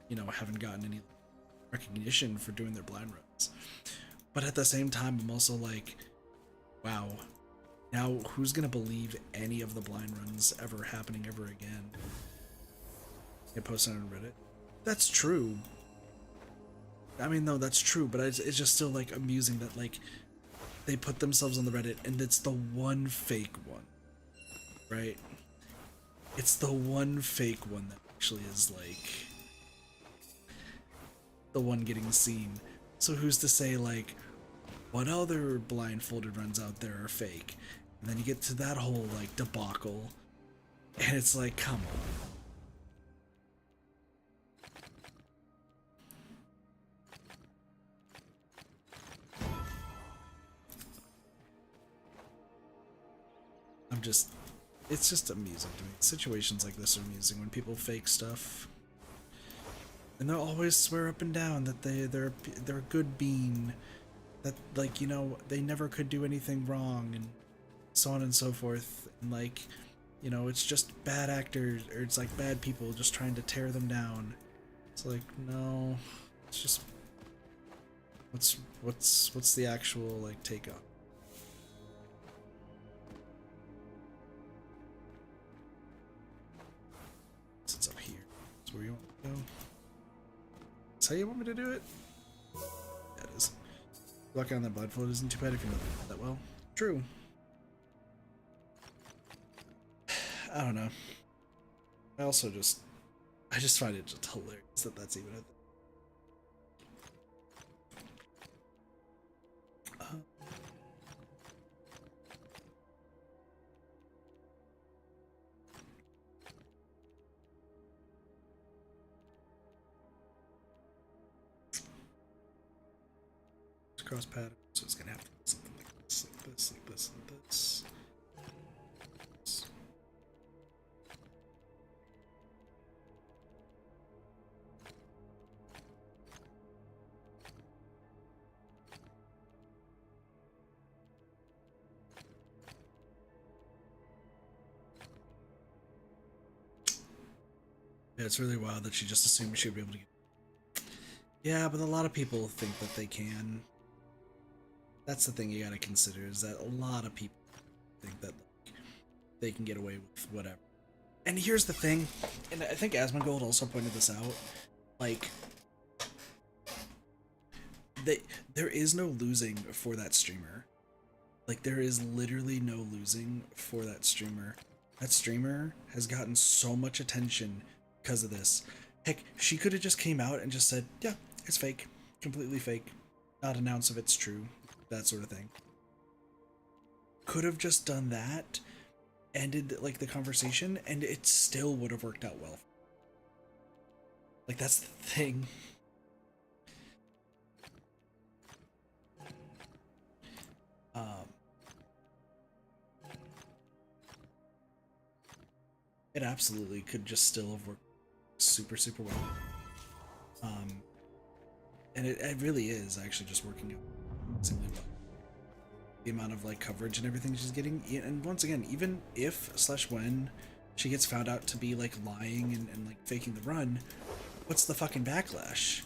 you know haven't gotten any recognition for doing their blind runs. But at the same time, I'm also like, wow, now who's gonna believe any of the blind runs ever happening ever again? Get posted on Reddit. That's true. I mean, no, that's true, but it's just still like amusing that like they put themselves on the Reddit and it's the one fake one, right? It's the one fake one that actually is like the one getting seen. So who's to say like what other blindfolded runs out there are fake? And then you get to that whole like debacle, and it's like, come on. It's just amusing to me. Situations like this are amusing when people fake stuff. And they'll always swear up and down that they're a good bean, that like, you know, they never could do anything wrong, and so on and so forth. And like, you know, it's just bad actors, or it's like bad people just trying to tear them down. It's like, no, it's just what's the actual like take on? It's up here. That's where you want to go. That's how you want me to do it? Yeah, it is. Locking on that blindfold isn't too bad if you know that well. True. I don't know. I just find it just hilarious that that's even a thing. Cross pattern, so it's gonna have to be something like this, like this, like this, like this. Yeah, it's really wild that she just assumed she'd be able to get. Yeah, but a lot of people think that they can. That's the thing you gotta consider, is that a lot of people think that like, they can get away with whatever. And here's the thing, and I think Asmongold also pointed this out, like, there is no losing for that streamer. Like, there is literally no losing for that streamer. That streamer has gotten so much attention because of this. Heck, she could have just came out and just said, yeah, it's fake. Completely fake. Not announce if it's true. That sort of thing. Could have just done that, ended like the conversation, and it still would have worked out well. Like, that's the thing. It absolutely could just still have worked super, super well. And it really is actually just working out simply well. The amount of like coverage and everything she's getting, and once again, even if / when she gets found out to be like lying and like faking the run, what's the fucking backlash?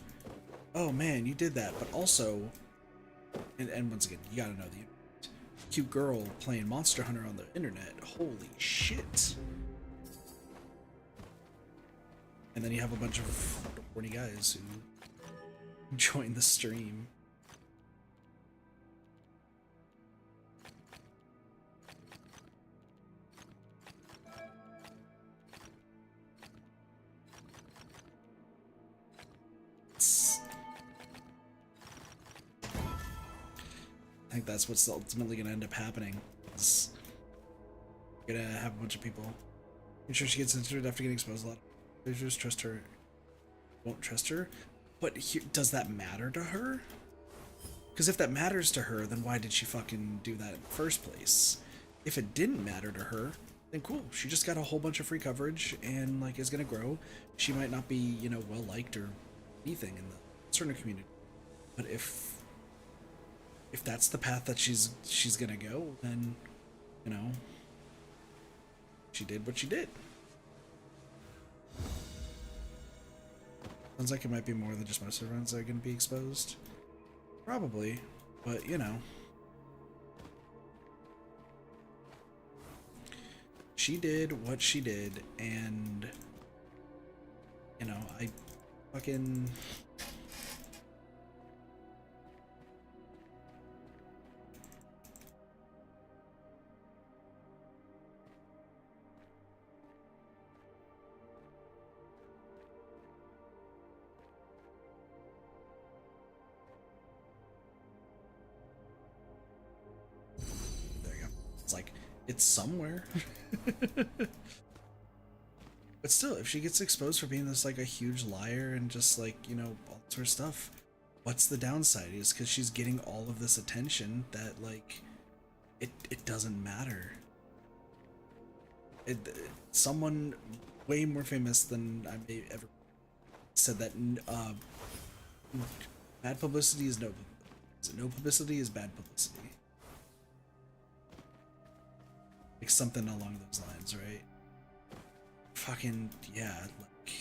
Oh man, you did that, but also, and once again, you gotta know the cute girl playing Monster Hunter on the internet. Holy shit. And then you have a bunch of horny guys who join the stream. I think that's what's ultimately going to end up happening. Is you're going to have a bunch of people. I'm sure she gets censored after getting exposed a lot. They just trust her. Won't trust her. But does that matter to her? Because if that matters to her, then why did she fucking do that in the first place? If it didn't matter to her, then cool. She just got a whole bunch of free coverage and like is gonna grow. She might not be, you know, well liked or anything in the certain community. But if that's the path that she's gonna go, then, you know, she did what she did. Sounds like it might be more than just most of the runs that are going to be exposed. Probably, but you know. She did what she did, and you know, I fucking there you go. It's like it's somewhere. But still, if she gets exposed for being this like a huge liar and just like, you know, all sort of stuff, what's the downside? Is because she's getting all of this attention that like it doesn't matter. Someone way more famous than I may ever said that bad publicity is no publicity. No publicity is bad publicity. Like something along those lines, right? Fucking yeah, like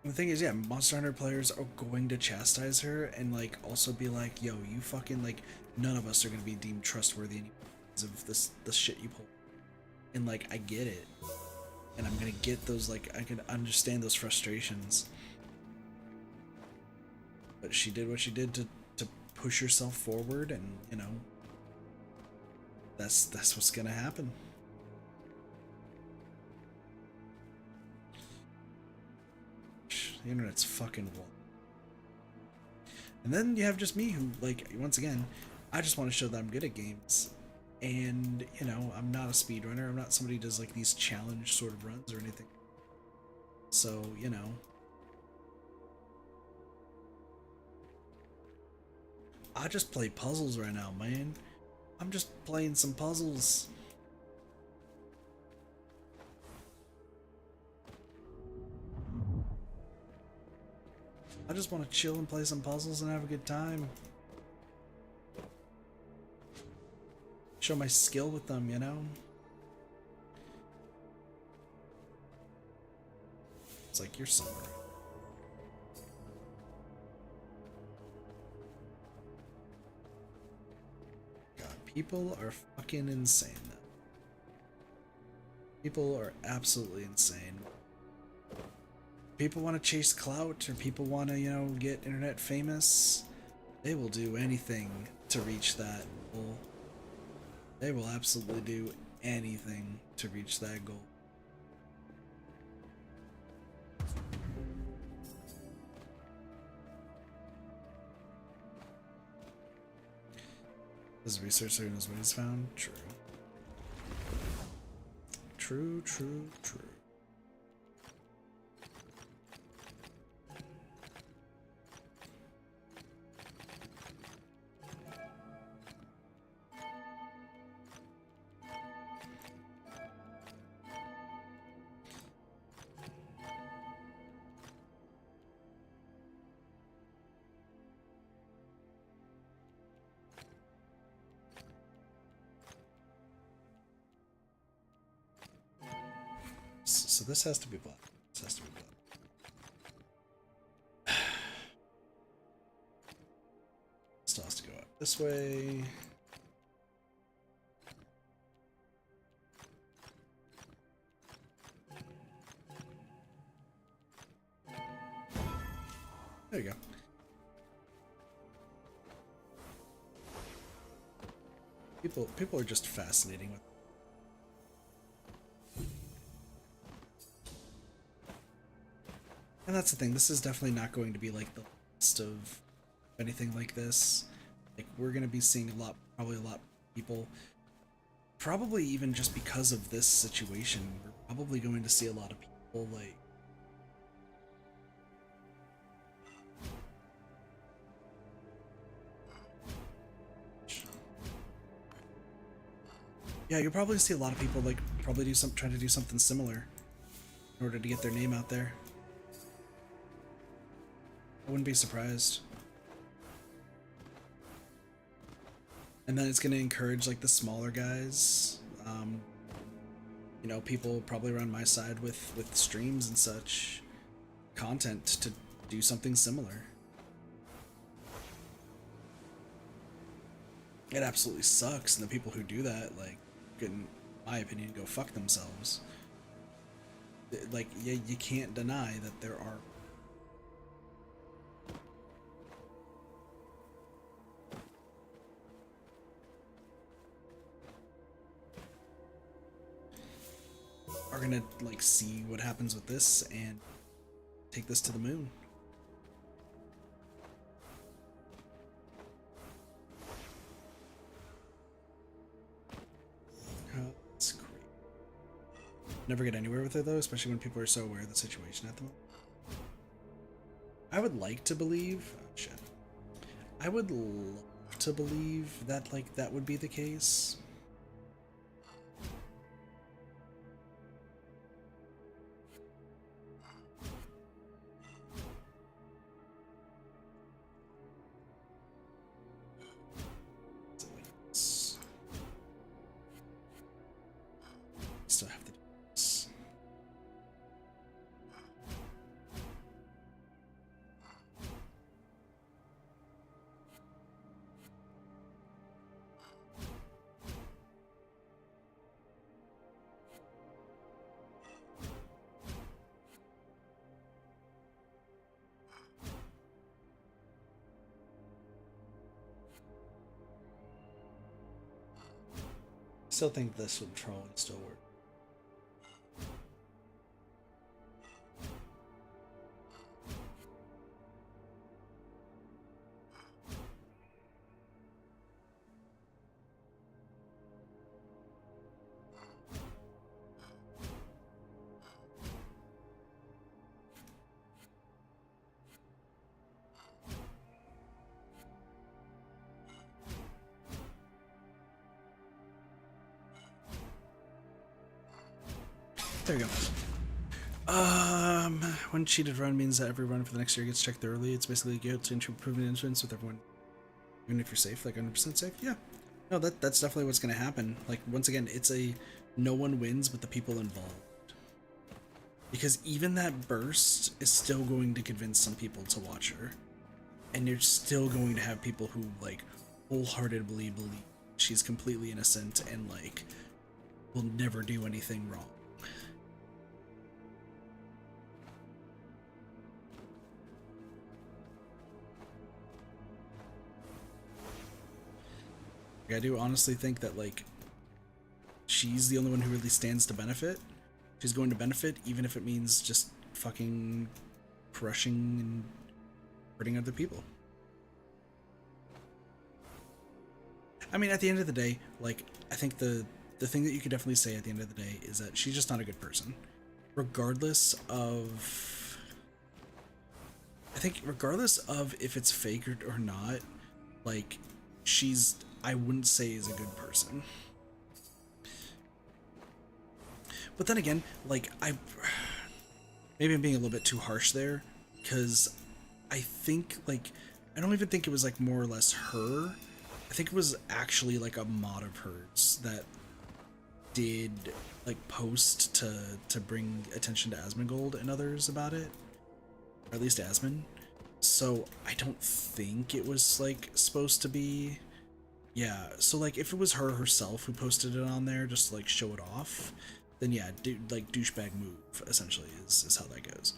the thing is, yeah, Monster Hunter players are going to chastise her and like also be like, yo, you fucking like none of us are gonna be deemed trustworthy anymore because of the shit you pull. And like I get it. And I'm gonna get those, like I can understand those frustrations. But she did what she did to push herself forward, and you know that's what's gonna happen. The internet's fucking wild. And then you have just me who, like, once again, I just want to show that I'm good at games. And, you know, I'm not a speedrunner. I'm not somebody who does like these challenge sort of runs or anything. So, you know, I just play puzzles right now, man. I'm just playing some puzzles. I just want to chill and play some puzzles and have a good time. Show my skill with them, you know? It's like you're somewhere. God, people are fucking insane. People are absolutely insane. People want to chase clout, or people want to, you know, get internet famous. They will do anything to reach that goal. They will absolutely do anything to reach that goal. Does researcher knows what he's found? True. True, true, true. So this has to be black. This has to be black. Still has to go up this way. There you go. People are just fascinating with. And that's the thing, this is definitely not going to be like the last of anything like this. Like, we're going to be seeing probably a lot of people, probably even just because of this situation, we're probably going to see a lot of people, like, yeah, you'll probably see a lot of people, like, probably trying to do something similar in order to get their name out there. I wouldn't be surprised. And then it's going to encourage like the smaller guys You know, people probably around my side with streams and such content to do something similar. It absolutely sucks, and the people who do that, like, in my opinion, go fuck themselves. Like, yeah, you can't deny that there are gonna like see what happens with this and take this to the moon. Oh, that's great. Never get anywhere with it though, especially when people are so aware of the situation at the moment. I would like to believe. Oh shit. I would love to believe that like that would be the case. Still have to do this. Still think this would probably still work. There you go. When cheated run means that every run for the next year gets checked thoroughly. It's basically a guild to improve influence with everyone, even if you're safe, like 100% safe. Yeah, no, that's definitely what's gonna happen. Like once again, it's a no one wins but the people involved, because even that burst is still going to convince some people to watch her, and you're still going to have people who like wholeheartedly believe she's completely innocent and like will never do anything wrong. I do honestly think that like she's the only one who really stands to benefit. She's going to benefit even if it means just fucking crushing and hurting other people. I mean, at the end of the day, like I think the thing that you could definitely say at the end of the day is that she's just not a good person. Regardless of I think regardless of if it's fake or not, like she's I wouldn't say is a good person. But then again, like maybe I'm being a little bit too harsh there, because I think like I don't even think it was like more or less her. I think it was actually like a mod of hers that did like post to bring attention to Asmongold and others about it, or at least Asmon. So I don't think it was like supposed to be. Yeah, so like if it was her herself who posted it on there just to like show it off, then yeah, like douchebag move essentially is how that goes.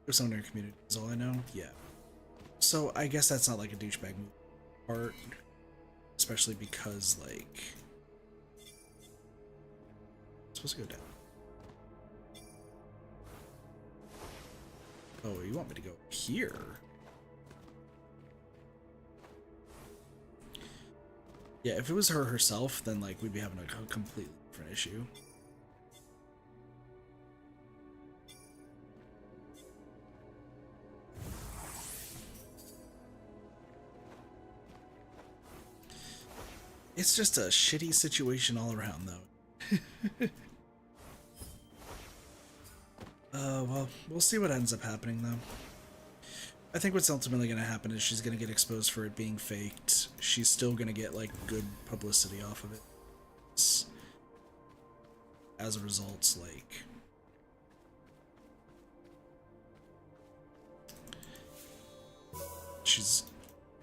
If someone in your community is all I know, yeah. So I guess that's not like a douchebag move part, especially because like it's supposed to go down. Oh, you want me to go here? Yeah, if it was her herself, then like we'd be having a completely different issue. It's just a shitty situation all around, though. Well, we'll see what ends up happening, though. I think what's ultimately going to happen is she's going to get exposed for it being faked. She's still going to get like good publicity off of it. As a result, like she's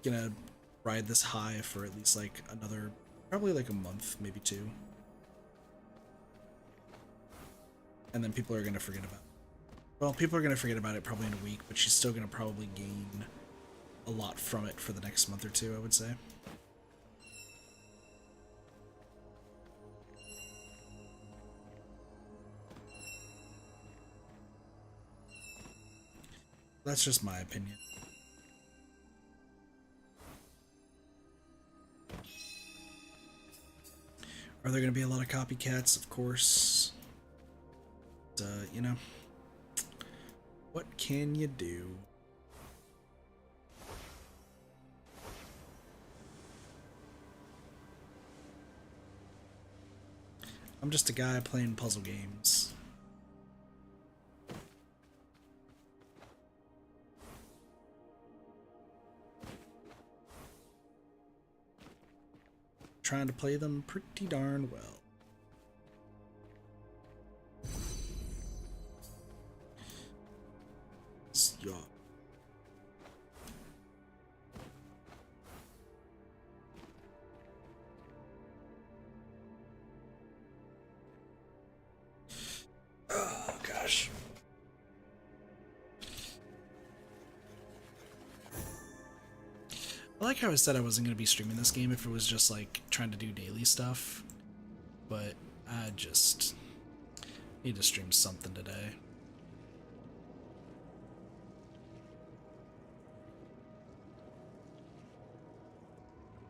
gonna ride this high for at least like another, probably like a month, maybe two. And then people are gonna forget about it. Well, people are gonna forget about it probably in a week, but she's still gonna probably gain a lot from it for the next month or two, I would say. That's just my opinion. Are there going to be a lot of copycats? Of course. But, you know, what can you do? I'm just a guy playing puzzle games. Trying to play them pretty darn well. Yeah. Oh gosh. I like how I said I wasn't going to be streaming this game if it was just like trying to do daily stuff, but I just need to stream something today.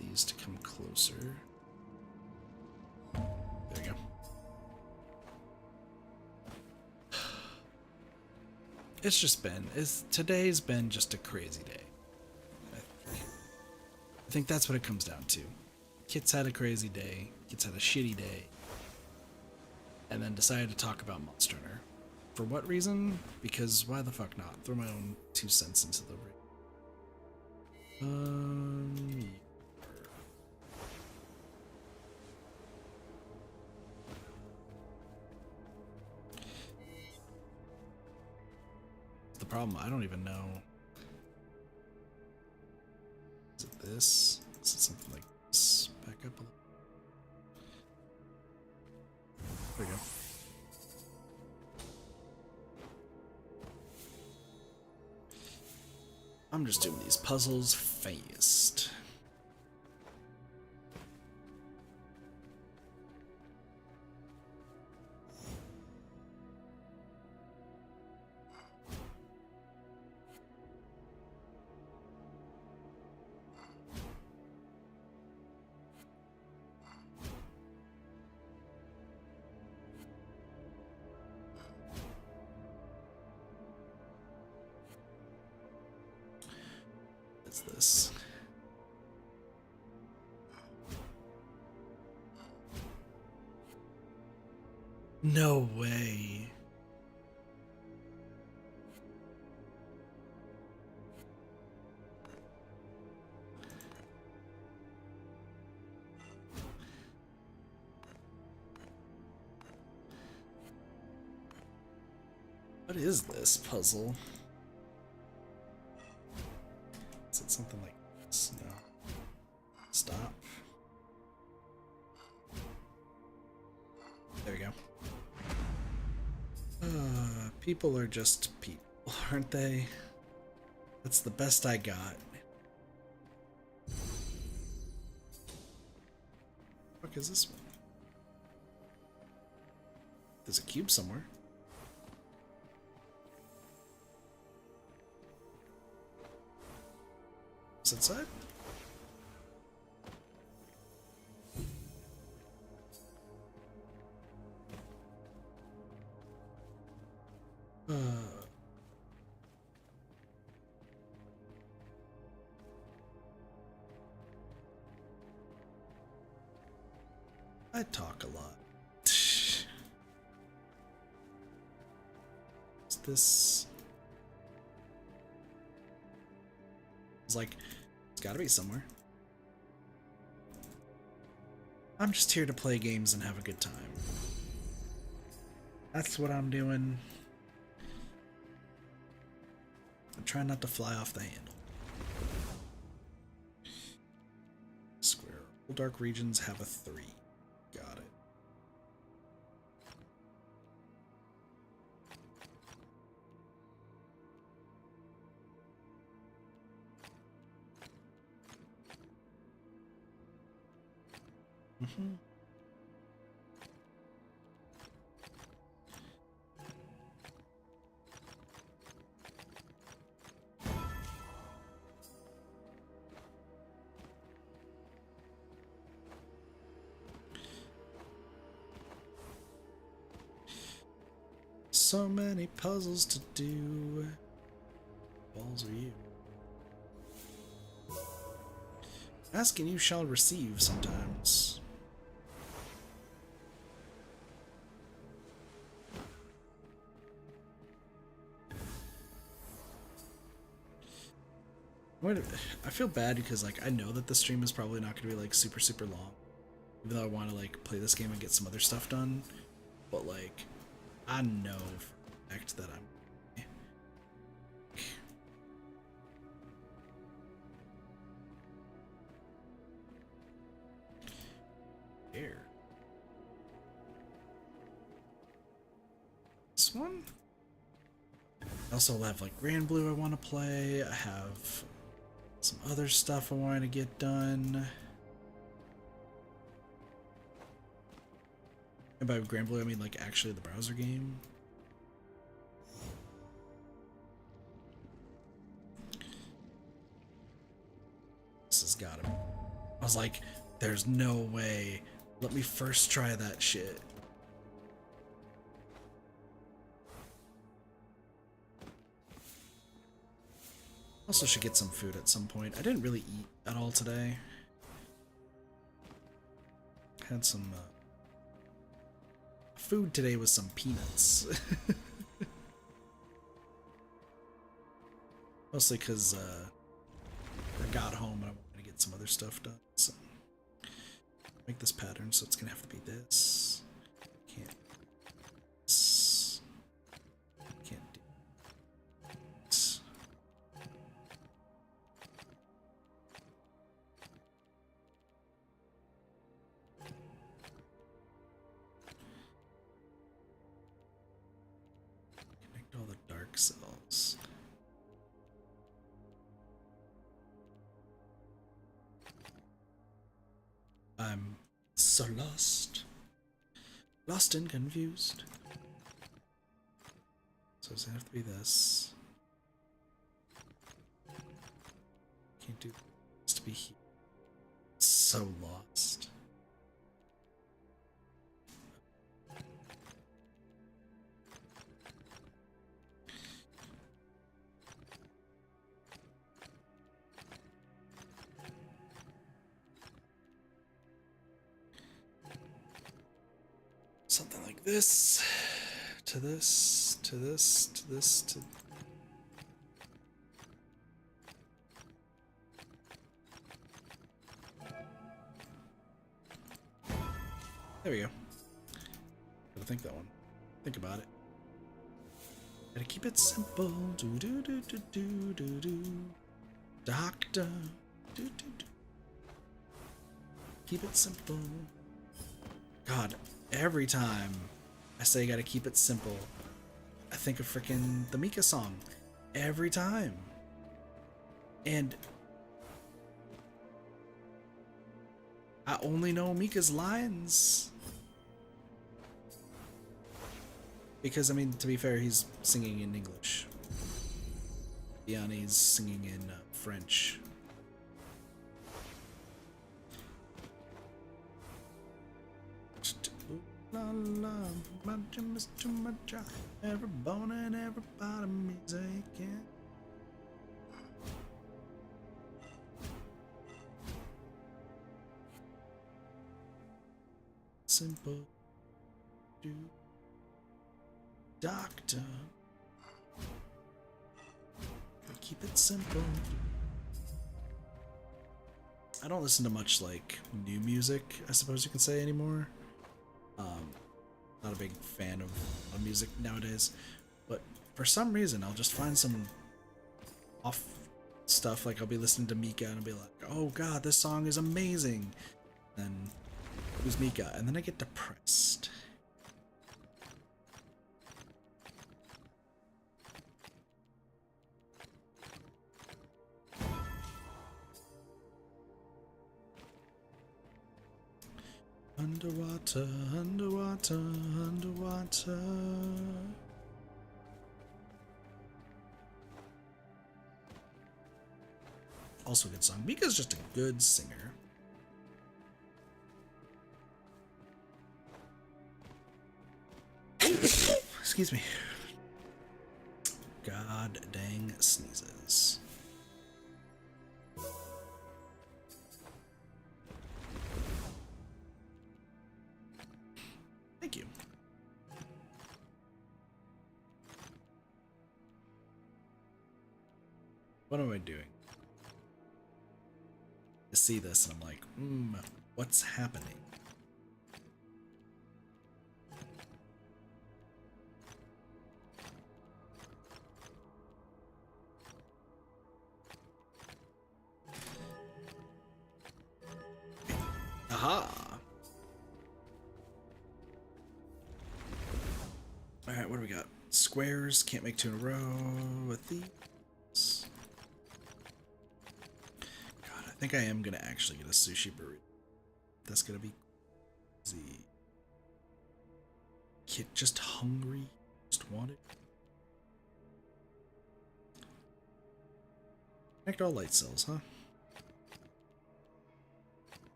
These to come closer. There we go. Today's been just a crazy day. I think that's what it comes down to. Kit's had a crazy day, Kit's had a shitty day, and then decided to talk about Monster Hunter. For what reason? Because why the fuck not? Throw my own 2 cents into the ring. The problem, I don't even know. Is it this? Is it something like this? Back up a little. There we go. I'm just doing these puzzles fast. What's this? No way. What is this puzzle? Is it something like this? No. Stop. There we go. People are just people, aren't they? That's the best I got. What is this one? There's a cube somewhere. Is that side? I talk a lot. Is this? It's like, it's gotta be somewhere. I'm just here to play games and have a good time. That's what I'm doing. I'm trying not to fly off the handle. Square. All dark regions have a 3. Got it. Mm-hmm. So many puzzles to do. Balls are you? Asking you shall receive sometimes. I feel bad because like I know that the stream is probably not going to be like super long, even though I want to like play this game and get some other stuff done. But like, I know for a fact that I'm. Here. This one. I also have like Grand Blue I want to play. I have some other stuff I want to get done. And by Grand Blue I mean like actually the browser game. This has got him. I was like, there's no way. Let me first try that shit. Also should get some food at some point. I didn't really eat at all today. Had some food today with some peanuts. Mostly because I got home and I wanted to get some other stuff done. So make this pattern, so it's gonna have to be this. Can't. This. Can't do this. Connect all the dark cells. I'm so lost. Lost and confused. So it's gonna have to be this. Can't do this to be here. So lost. Something like this, to this, to this, to this, to... There we go. Gotta think that one. Think about it. Gotta keep it simple. Do do do do do do do. Doctor. Do do do. Keep it simple. God. Every time I say gotta keep it simple, I think of freaking the Mika song. Every time. And I only know Mika's lines. Because, I mean, to be fair, he's singing in English. Yanni's singing in French. La la, my gym is too much. Every bone and every part of me's aching. Simple, do doctor. Keep it simple. I don't listen to much like new music, I suppose you could say, anymore. Um, Not a big fan of music nowadays, but for some reason I'll just find some off stuff. Like I'll be listening to Mika and I'll be like, "Oh God, this song is amazing." Then who's Mika? And then I get depressed. Underwater, underwater, underwater. Also a good song. Mika's just a good singer. Excuse me. God dang sneezes. Thank you. What am I doing? I see this and I'm like, what's happening? Aha! Alright, what do we got? Squares, can't make two in a row with these. God, I think I am gonna actually get a sushi burrito. That's gonna be easy. Kid, just hungry, just want it. Connect all light cells, huh?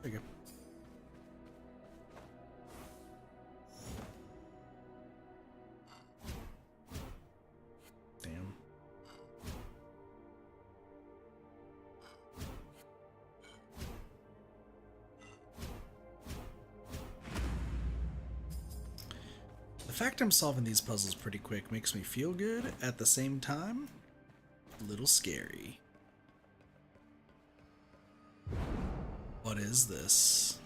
There you go. Damn. The fact I'm solving these puzzles pretty quick makes me feel good. At the same time, a little scary. What is this?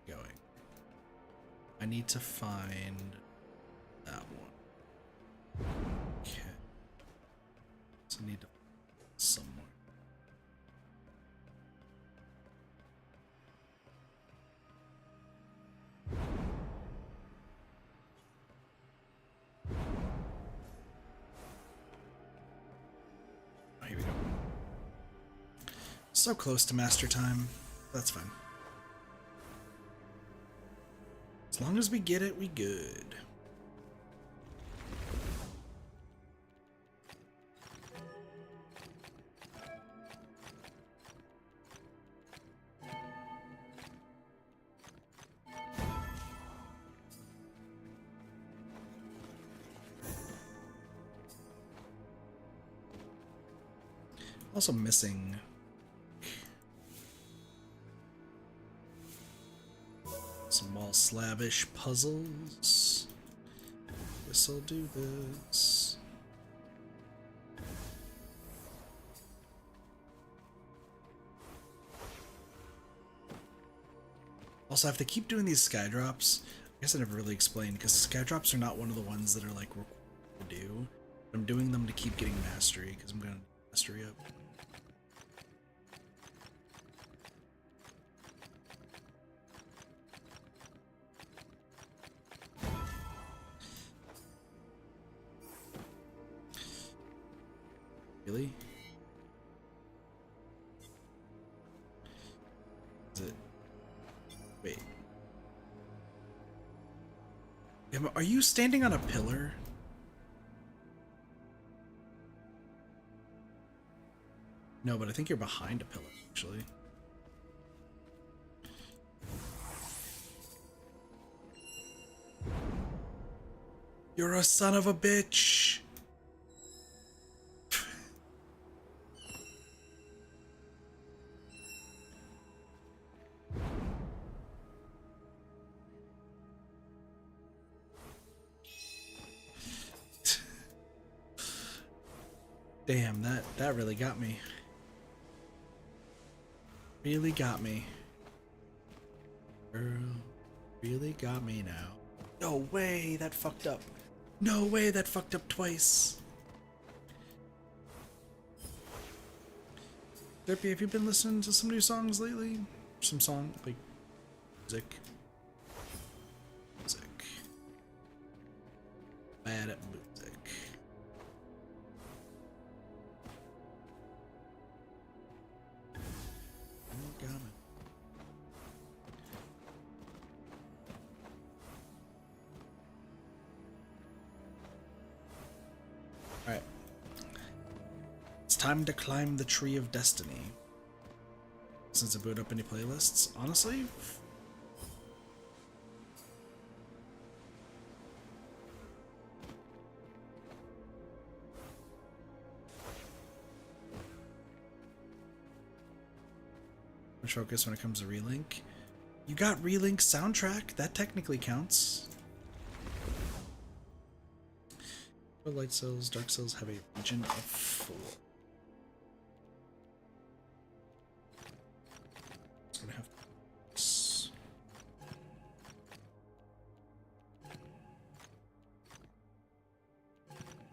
Going. I need to find that one. Okay. So I need to somewhere. Oh, here we go. So close to master time. That's fine. As long as we get it, we good. Also missing some wall slavish puzzles. Guess I'll do this. Also, I have to keep doing these sky drops. I guess I never really explained, because sky drops are not one of the ones that are like required to do. I'm doing them to keep getting mastery, because I'm gonna mastery up. Really? Is it? Wait. Are you standing on a pillar? No, but I think you're behind a pillar, actually. You're a son of a bitch! Damn, that really got me. Really got me. Girl, really got me now. No way, that fucked up. No way, that fucked up twice. Derpy, have you been listening to some new songs lately? Some song, like, music. Music. Bad at music. Alright. It's time to climb the tree of destiny. Since I boot up any playlists, honestly. Much focus when it comes to relink. You got relink soundtrack, that technically counts. Light cells, dark cells have a region of 4. It's gonna have to.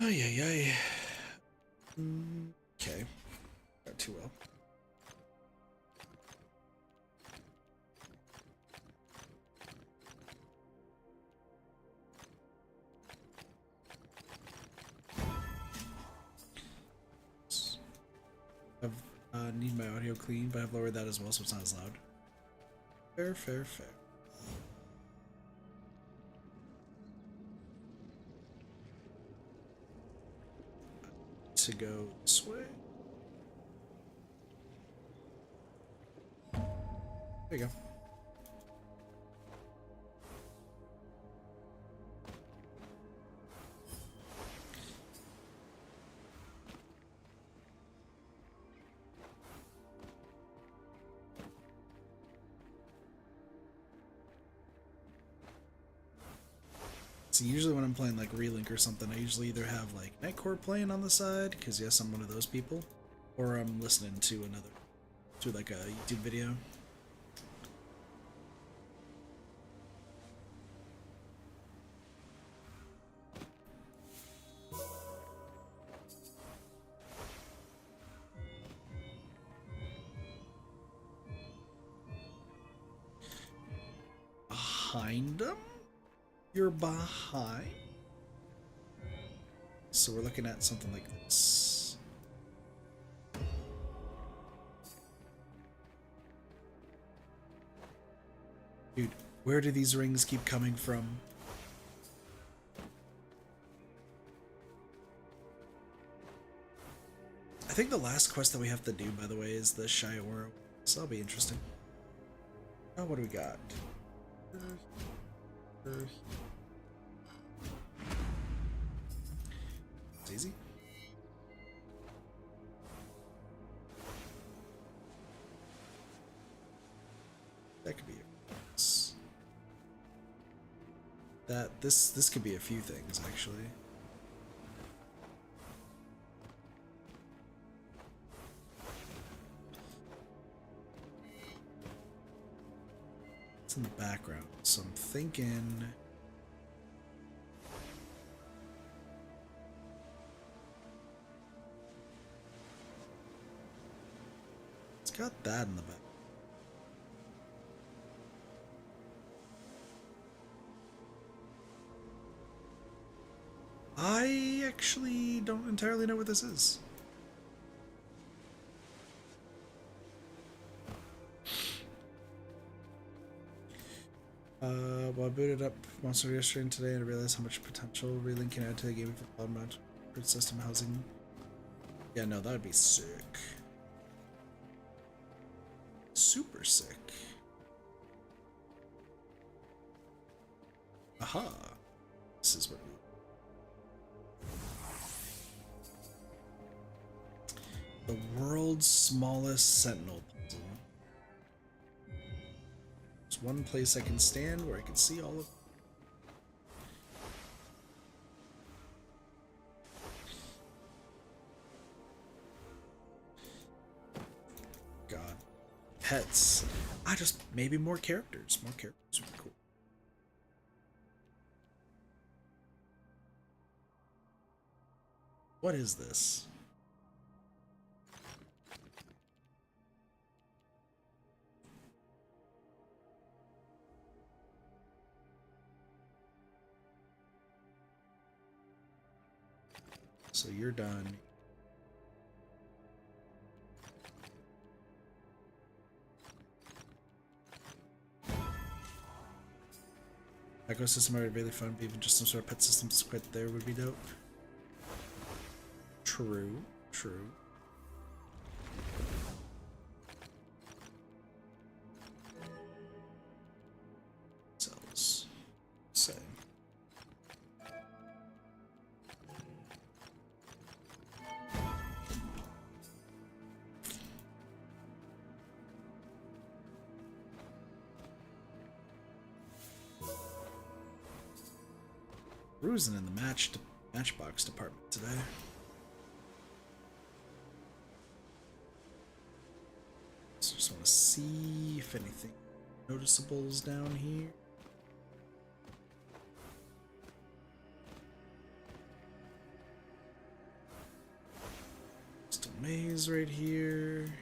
Oh yeah. Okay. Got too well. Need my audio clean, but I've lowered that as well, so it's not as loud. Fair. To go this way. There you go. So usually when I'm playing like Relink or something, I usually either have like Nightcore playing on the side, because yes, I'm one of those people, or I'm listening to like a YouTube video. Behind them? You're behind? So we're looking at something like this. Dude, where do these rings keep coming from? I think the last quest that we have to do, by the way, is the Shiora. So that'll be interesting. Oh, what do we got? It's easy. That could be this could be a few things actually. It's in the background, so I'm thinking it's got that in the back. I actually don't entirely know what this is. Well, I booted up Monster yesterday today and I realized how much potential Relink can add to the game with the cloud mount system housing. Yeah, no, that would be sick. Super sick. Aha. This is what the world's smallest sentinel puzzle. There's one place I can stand where I can see all of. pets. I just maybe more characters. More characters would be cool. What is this? So you're done. Ecosystem would be really fun, but even just some sort of pet system squid there would be dope. True, true. Cells. Same. Cruising in the matchbox department today. So just want to see if anything noticeable is down here. Just a maze right here.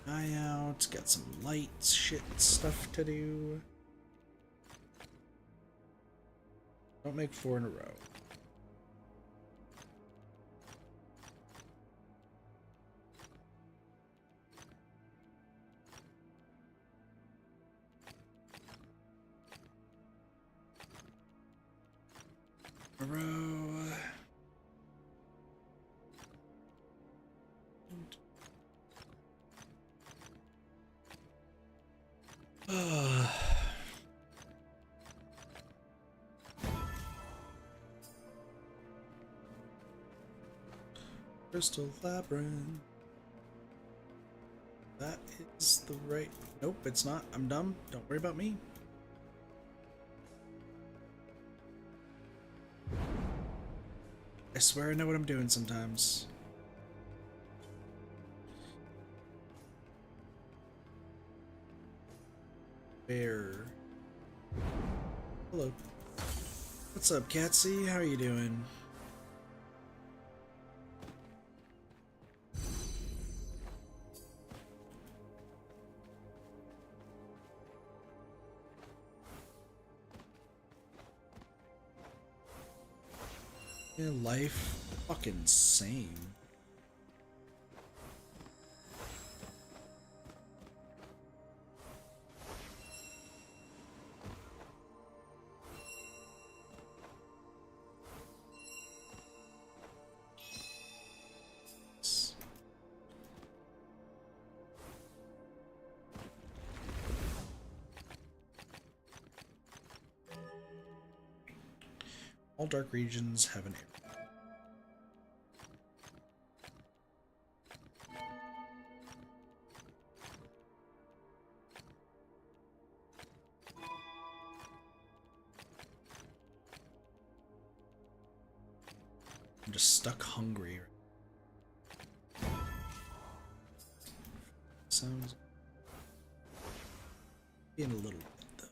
Eye out. Got some light shit stuff to do. Don't make 4 in a row. A row. Crystal Labyrinth. That is the right... Nope, it's not. I'm dumb. Don't worry about me. I swear I know what I'm doing sometimes. Bear. Hello. What's up, Catsy? How are you doing? Yeah, life. Fucking same. All dark regions have an area. I'm just stuck hungry. Sounds being a little bit though.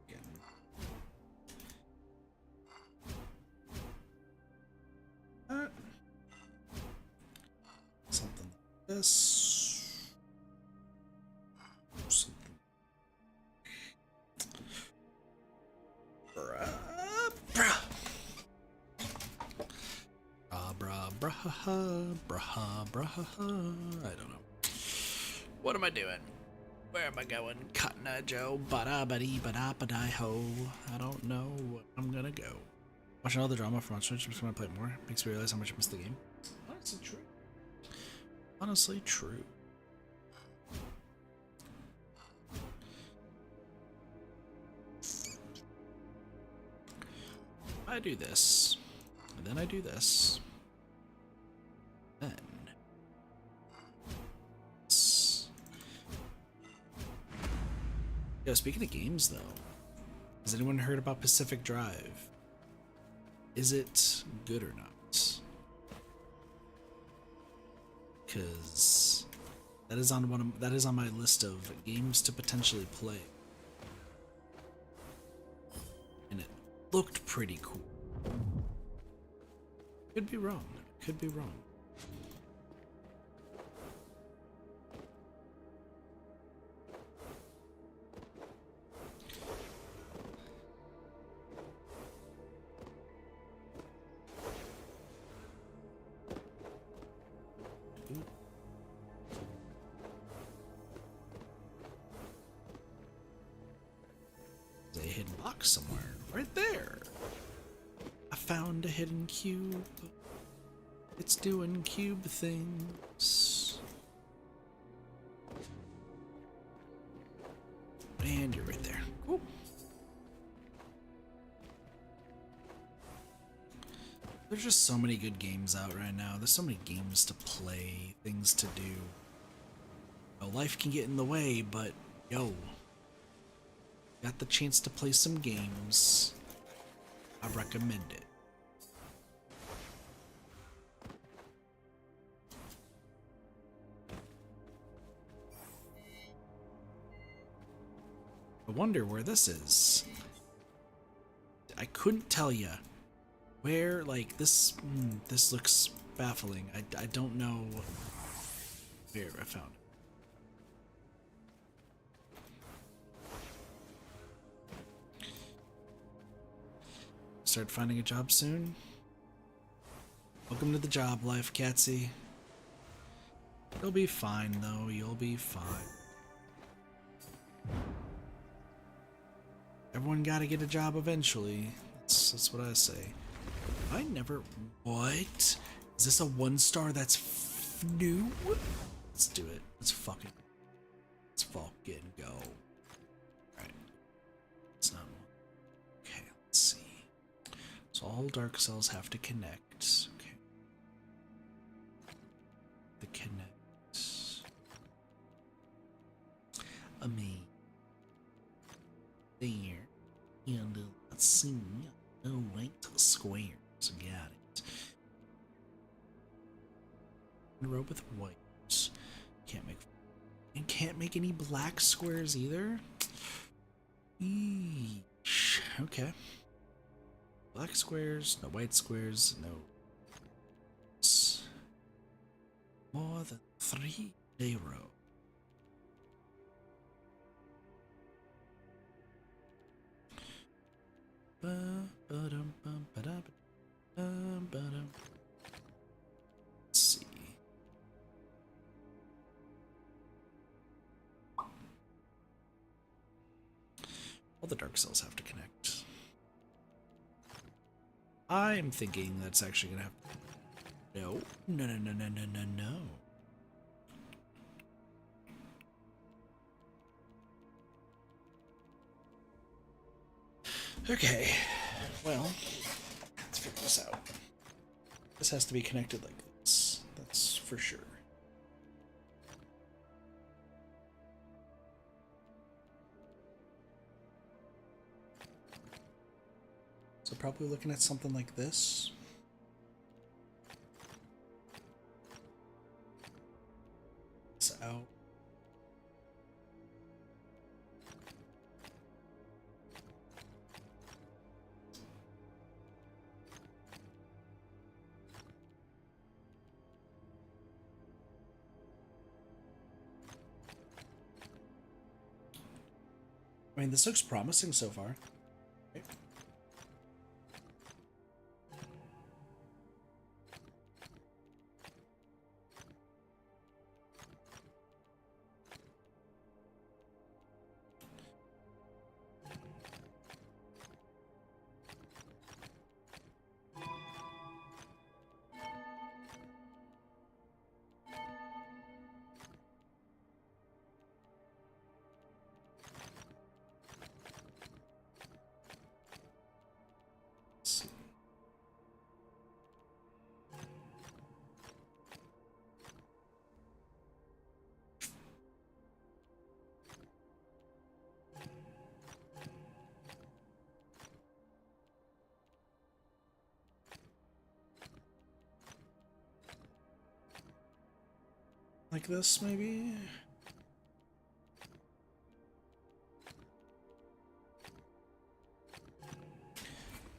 Again. Something like this. Something. I don't know. What am I doing? Where am I going? Cotton Eye Joe. Bada bada bada bada ho. I don't know where I'm gonna go. Watching all the drama from on Switch makes me want to play more. Makes me realize how much I missed the game. Honestly true. Honestly true. I do this, and then I do this, then Yo, speaking of games, though, has anyone heard about Pacific Drive? Is it good or not? Because that is on my list of games to potentially play, and it looked pretty cool. Could be wrong. Could be wrong. There's a hidden box somewhere. Right there. I found a hidden cube. It's doing cube things. And you're right there. Cool. There's just so many good games out right now. There's so many games to play, things to do. Well, life can get in the way, but yo, got the chance to play some games. I recommend it. I wonder where this is. I couldn't tell you where, like, this this looks baffling. I don't know where I found it. Start finding a job soon. Welcome to the job life, Catsy. You'll be fine, though. You'll be fine. Everyone gotta get a job eventually. That's what I say. I never... What? Is this a 1-star that's new? Let's do it. Let's fucking go. Alright. It's not... Okay, let's see. So all dark cells have to connect. Okay. The connect. Me. There. And let's see. Oh, right squares. Got it. Row with white. Can't make any black squares either. Eesh. Okay. Black squares, no white squares, no. More than 3 0. Let's see. All the dark cells have to connect. I'm thinking that's actually gonna have to... No. No. Okay, well, let's figure this out. This has to be connected like this. That's for sure. So probably looking at something like this. It's out. I mean, this looks promising so far. Okay. like this, maybe?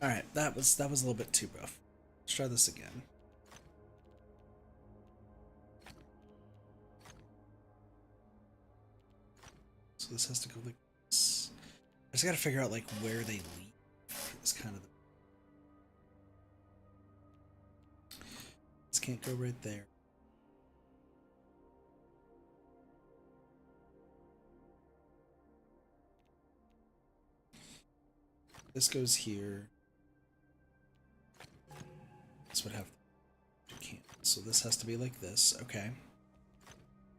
Alright, that was a little bit too rough. Let's try this again. So this has to go like this. I just gotta figure out like where they leave. It's kind of the... This can't go right there. This goes here. This would have... You can't. So this has to be like this. Okay.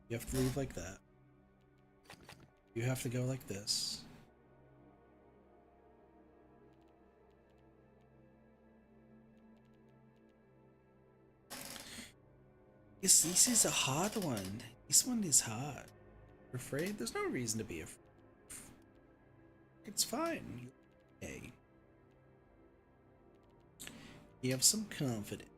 You have to leave like that. You have to go like this. This is a hard one. This one is hard. You're afraid? There's no reason to be afraid. It's fine. Okay. You have some confidence.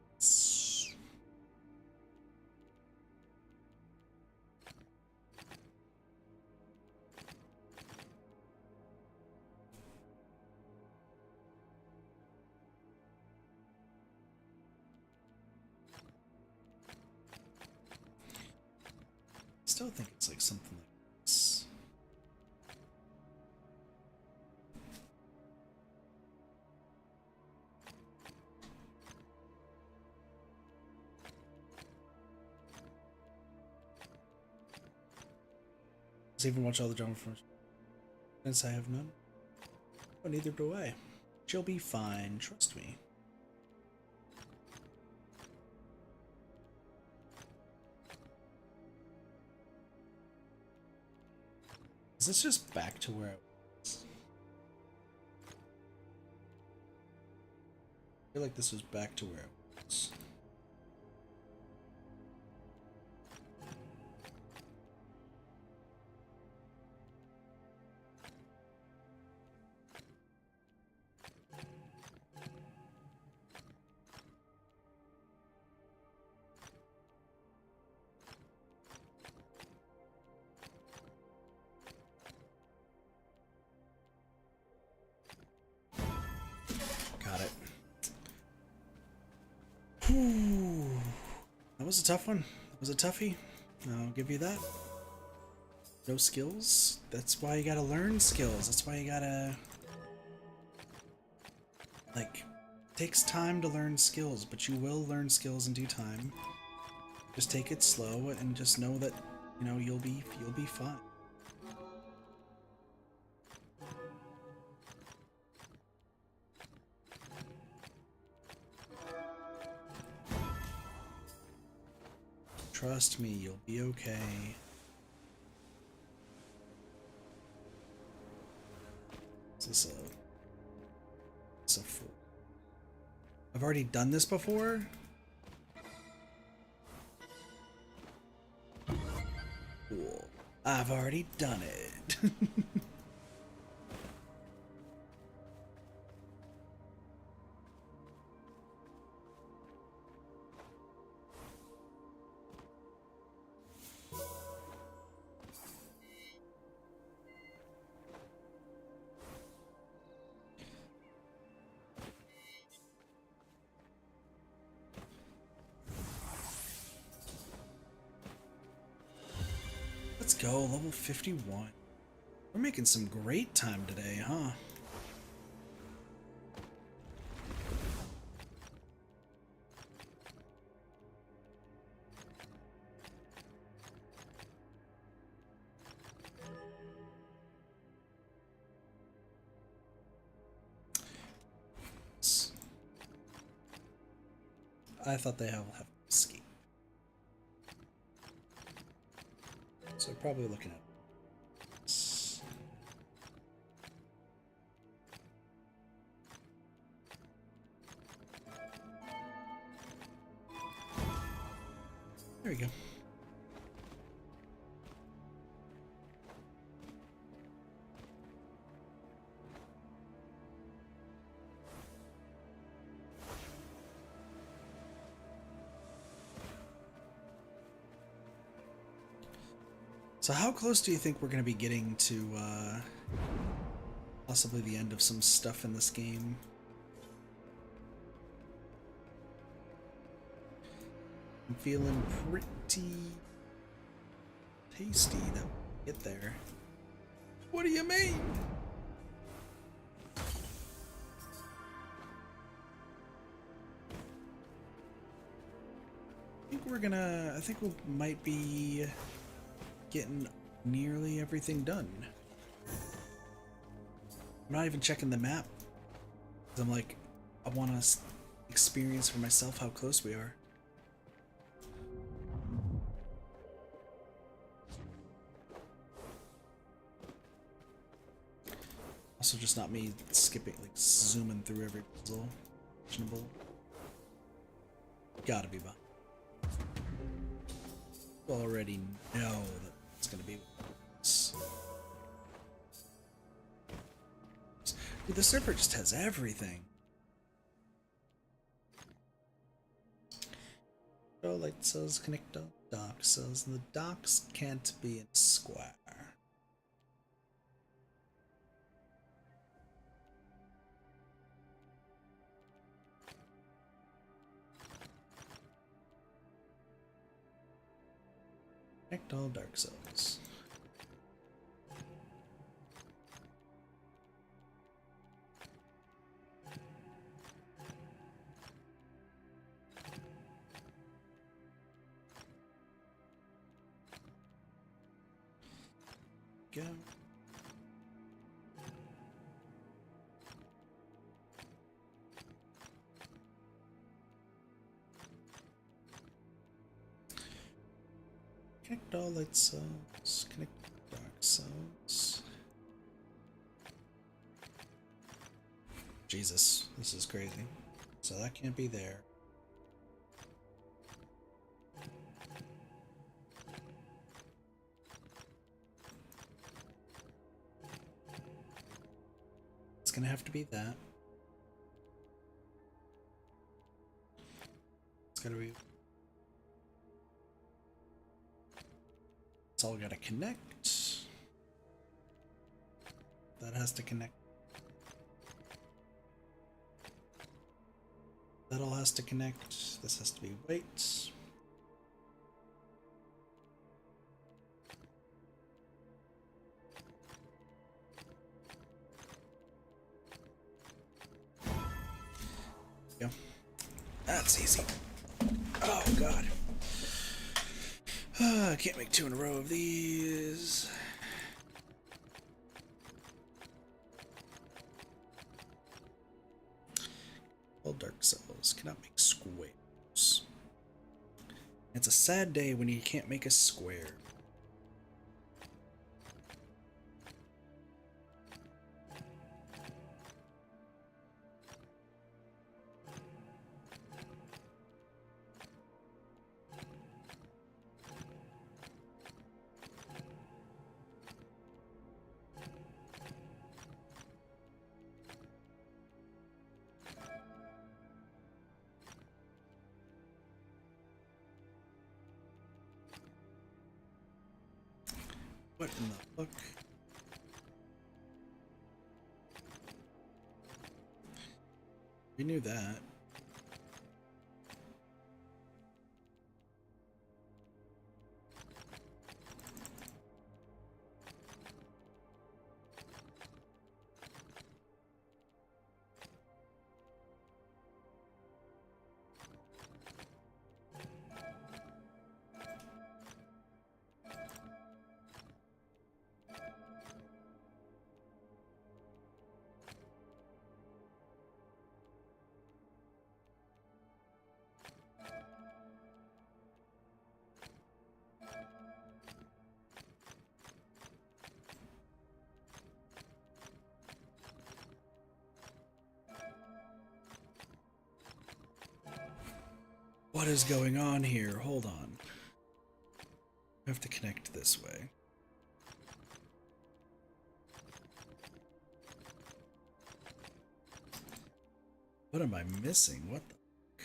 Still think it's like something like this. Does even watch all the drama from since I have none? Oh, neither do I. She'll be fine, trust me. Is this just back to where it was? I feel like this was back to where it was. Got it. Whew. That was a tough one. That was a toughie. I'll give you that. No skills? That's why you gotta learn skills. That's why you gotta... Like, it takes time to learn skills, but you will learn skills in due time. Just take it slow and just know that, you know, you'll be fine. Trust me, you'll be okay. Is this a fool? I've already done this before? Cool. I've already done it. Let's go, level 51. We're making some great time today, huh? I thought they have escape. So probably looking at this. There we go. So how close do you think we're going to be getting to possibly the end of some stuff in this game? I'm feeling pretty tasty that we get there. What do you mean? I think we might be getting nearly everything done. I'm not even checking the map. I'm like, I want to experience for myself how close we are. Also, just not me skipping, like zooming through every puzzle. Questionable. Gotta be behind. Already know that it's gonna be. Dude, the server just has everything. Oh, light cells connect on dock cells, and the docks can't be in square. Connect all dark cells. Go. Connect all light cells. Connect dark cells. Jesus, this is crazy. So that can't be there. It's gonna have to be that. It's gotta be. It's all gotta connect. That has to connect. That all has to connect. This has to be white. Go. That's easy. Oh god. I can't make two in a row of these. All dark cells cannot make squares. It's a sad day when you can't make a square. What in the fuck? We knew that. What is going on here? Hold on. I have to connect this way. What am I missing? What the fuck?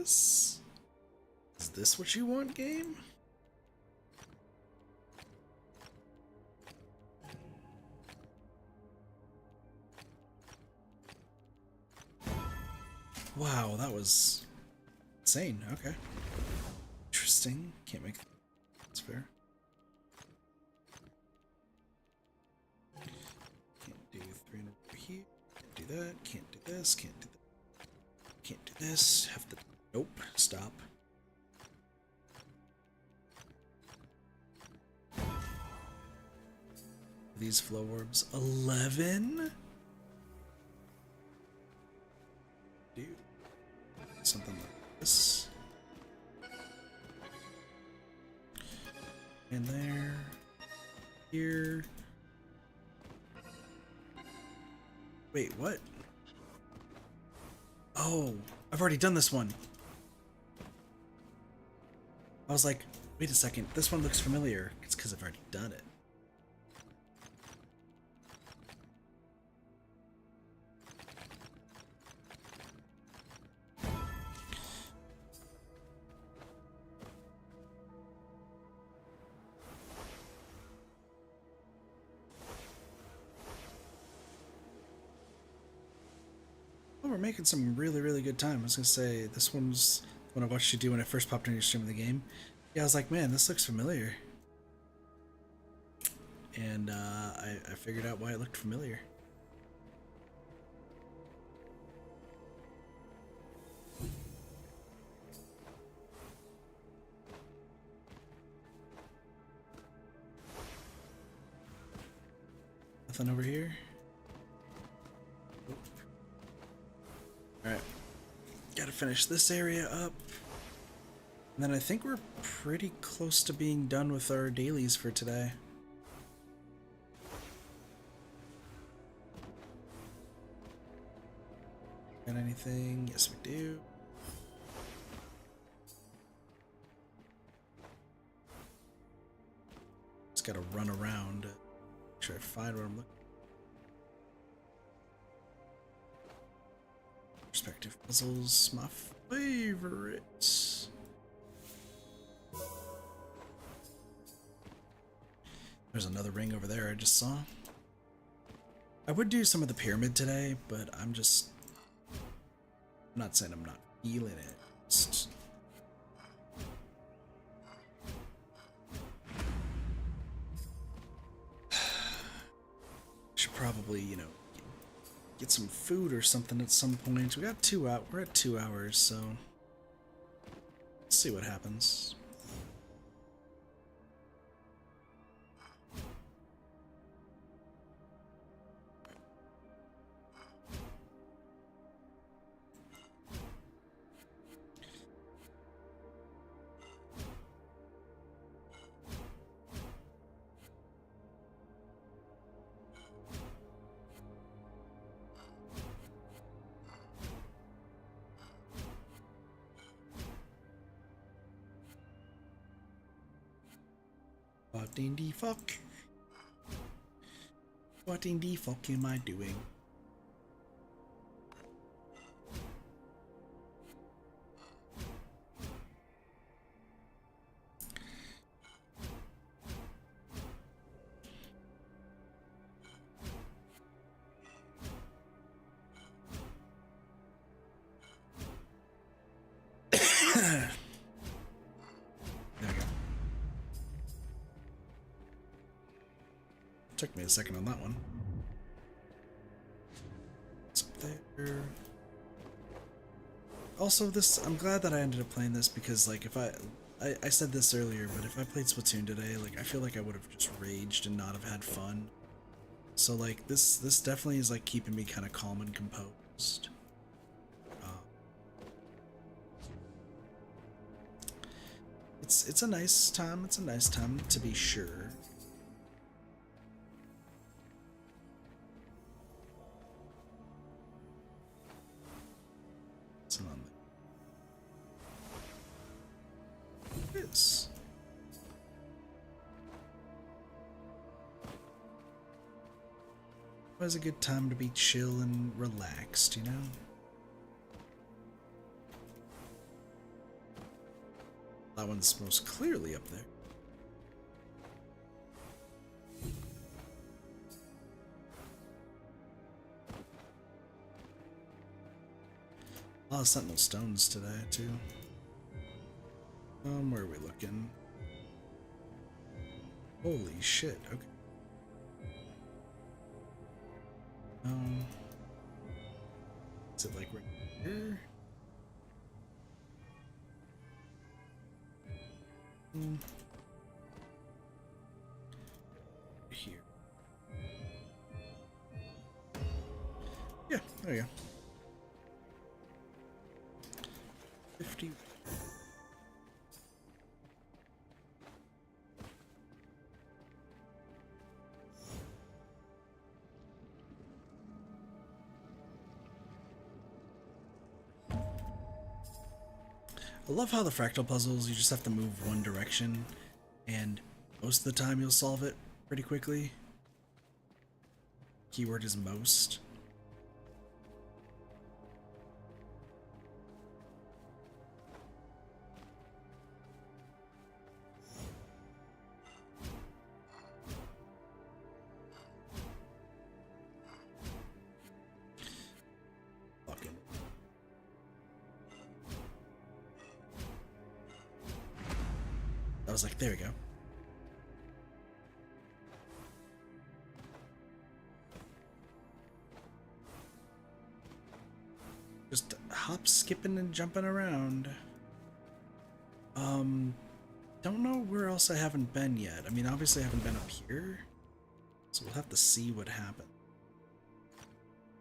this? Is this what you want, game? Wow, that was insane. Okay. Interesting. Can't make that. That's fair. Can't do 3 in a row here. Can't do that. Can't do this. Can't do that. Can't do this. Have to. Nope. Stop. These flow orbs. 11? Dude. Something like this. In there. Here. Wait, what? Oh, I've already done this one. I was like, wait a second, this one looks familiar. It's because I've already done it. Oh, we're making some really good time. I was gonna say, this one's what I watched you do when I first popped on your stream of the game. Yeah, I was like, man, this looks familiar. And I figured out why it looked familiar. Nothing over here? Alright. Gotta finish this area up. And then I think we're pretty close to being done with our dailies for today. Got anything? Yes, we do. Just gotta run around. Make sure I find what I'm looking for. Perspective puzzles, my favorites. There's another ring over there I just saw. I would do some of the pyramid today, but I'm not saying I'm not feeling it. Just... should probably, you know, get some food or something at some point. We got 2 out. We're at 2 hours, so let's see what happens. What in the fuck? What in the fuck am I doing? Took me a second on that one. It's up there. Also, I'm glad that I ended up playing this because, like, if I said this earlier, but if I played Splatoon today, like, I feel like I would have just raged and not have had fun. So, like, this definitely is, like, keeping me kind of calm and composed. It's a nice time. It's a nice time to be sure. This. It was a good time to be chill and relaxed, you know? That one's most clearly up there. A lot of sentinel stones today, too. Where are we looking? Holy shit, okay. Is it like right here? Here. Yeah, there you go. 50. I love how the fractal puzzles, you just have to move one direction, and most of the time you'll solve it pretty quickly. Keyword is most. Fucking. I was like, there we go. Just hop, skipping, and jumping around. Don't know where else I haven't been yet. I mean, obviously I haven't been up here, so we'll have to see what happens.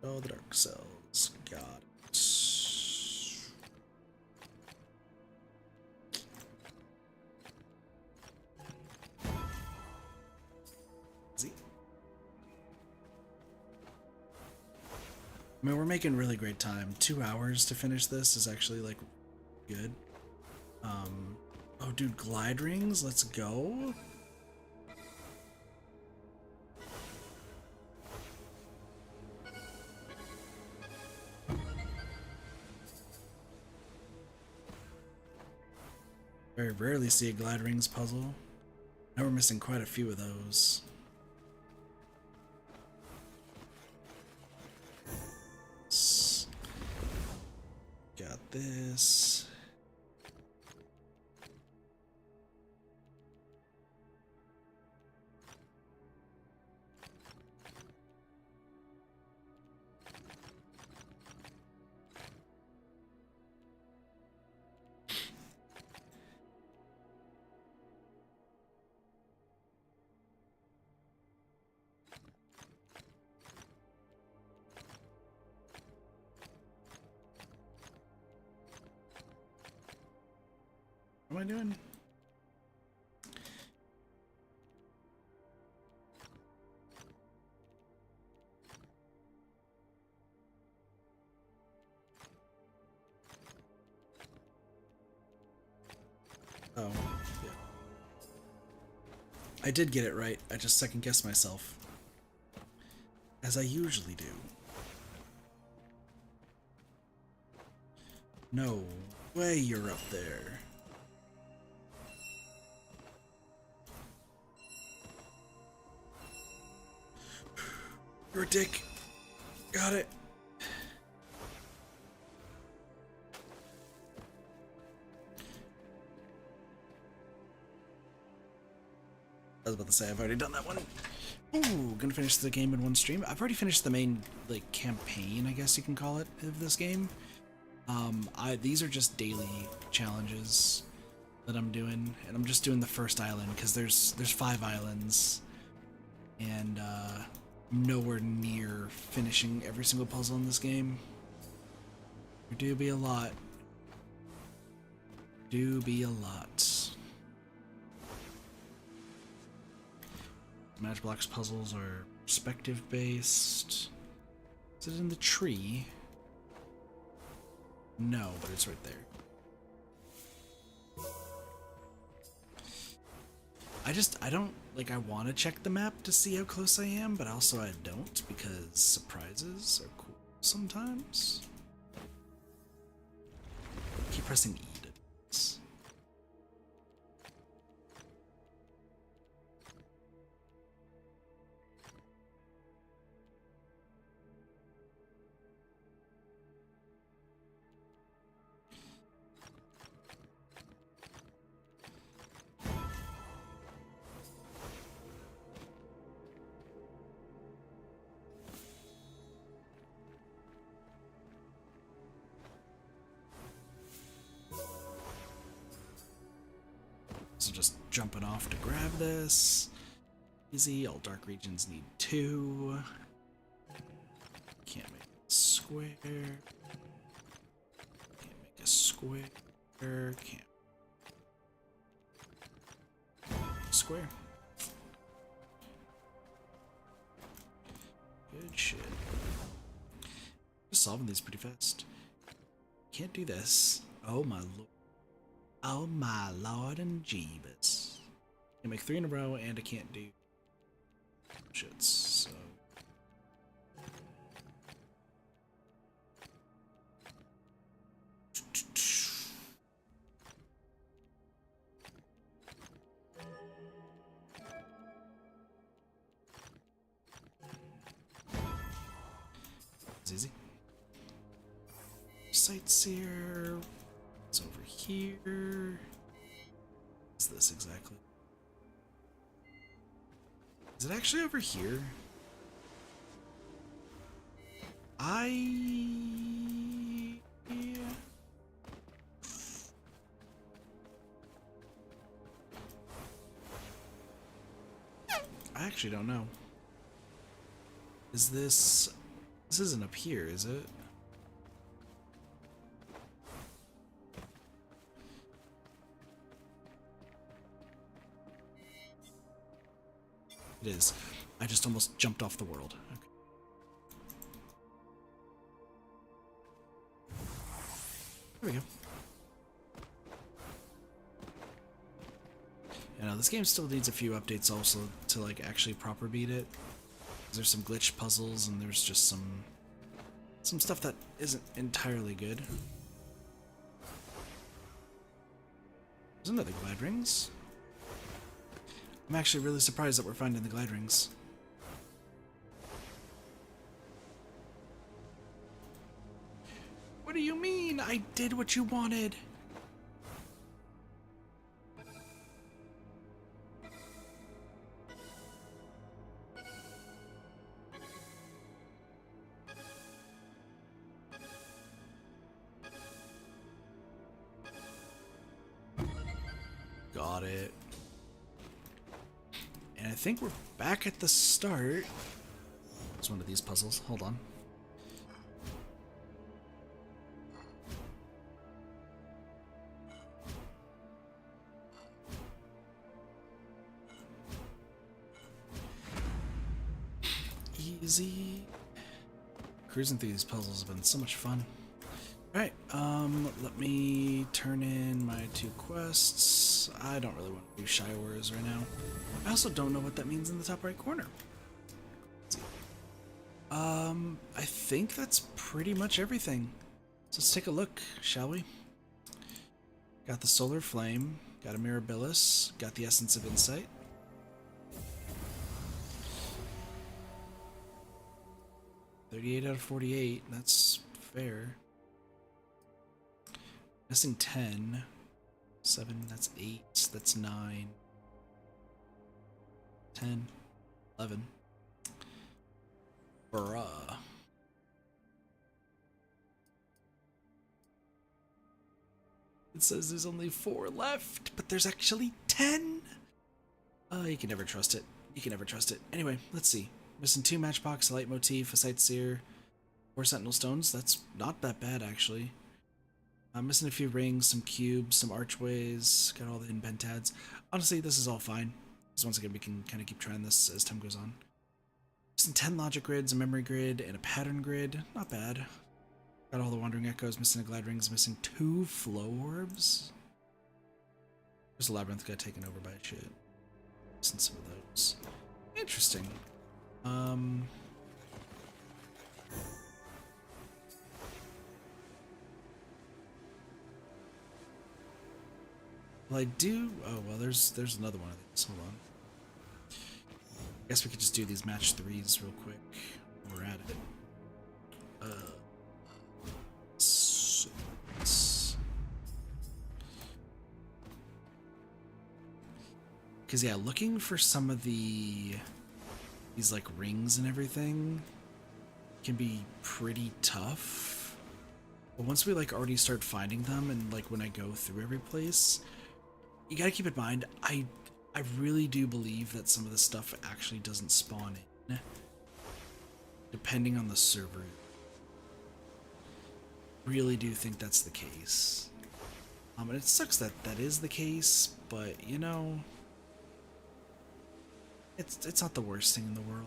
Oh, the Dark Cells. Got it. I mean, we're making really great time. 2 hours to finish this is actually, like, good. Oh, dude, glide rings? Let's go. Very rarely see a glide rings puzzle. Now we're missing quite a few of those. Got this. What am I doing? Oh, yeah. I did get it right. I just second-guessed myself. As I usually do. No way you're up there. You're a dick. Got it. I was about to say, I've already done that one. Ooh, gonna finish the game in one stream. I've already finished the main, like, campaign, I guess you can call it, of this game. These are just daily challenges that I'm doing, and I'm just doing the first island, because there's 5 islands, and, I'm nowhere near finishing every single puzzle in this game. There do be a lot. Match blocks puzzles are perspective based. Is it in the tree? No, but it's right there. I don't, like, I want to check the map to see how close I am, but also I don't, because surprises are cool sometimes. Keep pressing E to do this. So just jumping off to grab this. Easy. All dark regions need 2. Can't make a square. Can't make a square. Can't. Square. Good shit. Just solving these pretty fast. Can't do this. Oh my lord. Oh my lord and Jeebus. Can make 3 in a row and I can't do shits, so. It's easy. Sightseer. It's over here. What's this exactly? Is it actually over here? I actually don't know. Is this... This isn't up here, is it? It is. I just almost jumped off the world. Okay. There we go. You know, this game still needs a few updates also to like actually proper beat it. There's some glitch puzzles and there's just some stuff that isn't entirely good. There's another glide rings. I'm actually really surprised that we're finding the glide rings. What do you mean? I did what you wanted. Got it. And I think we're back at the start. It's one of these puzzles. Hold on. Easy. Cruising through these puzzles has been so much fun. Alright, let me turn in my 2 quests. I don't really want to do Shy Wars right now. I also don't know what that means in the top right corner. I think that's pretty much everything. So let's take a look, shall we? Got the Solar Flame, got a Mirabilis, got the Essence of Insight. $38 out of 48, that's fair. Missing 10. 7, that's 8, that's 9. 10. 11. Bruh. It says there's only 4 left, but there's actually 10! You can never trust it. You can never trust it. Anyway, let's see. Missing 2 Matchbox, a Leitmotif, a Sightseer, 4 Sentinel Stones. That's not that bad, actually. I'm missing a few rings, some cubes, some archways, got all the hidden pentads. Honestly, this is all fine. Because once again, we can kind of keep trying this as time goes on. Missing 10 logic grids, a memory grid, and a pattern grid. Not bad. Got all the wandering echoes, missing a glide rings, missing 2 flow orbs. There's a labyrinth got taken over by shit. Missing some of those. Interesting. Well, I do. Oh well, there's another one of these. Hold on. I guess we could just do these match 3s real quick. While we're at it. Because yeah, looking for some of these like rings and everything can be pretty tough. But once we like already start finding them, and like when I go through every place, you gotta keep in mind, I really do believe that some of the stuff actually doesn't spawn in, depending on the server. Really do think that's the case. And it sucks that that is the case, but you know, it's not the worst thing in the world.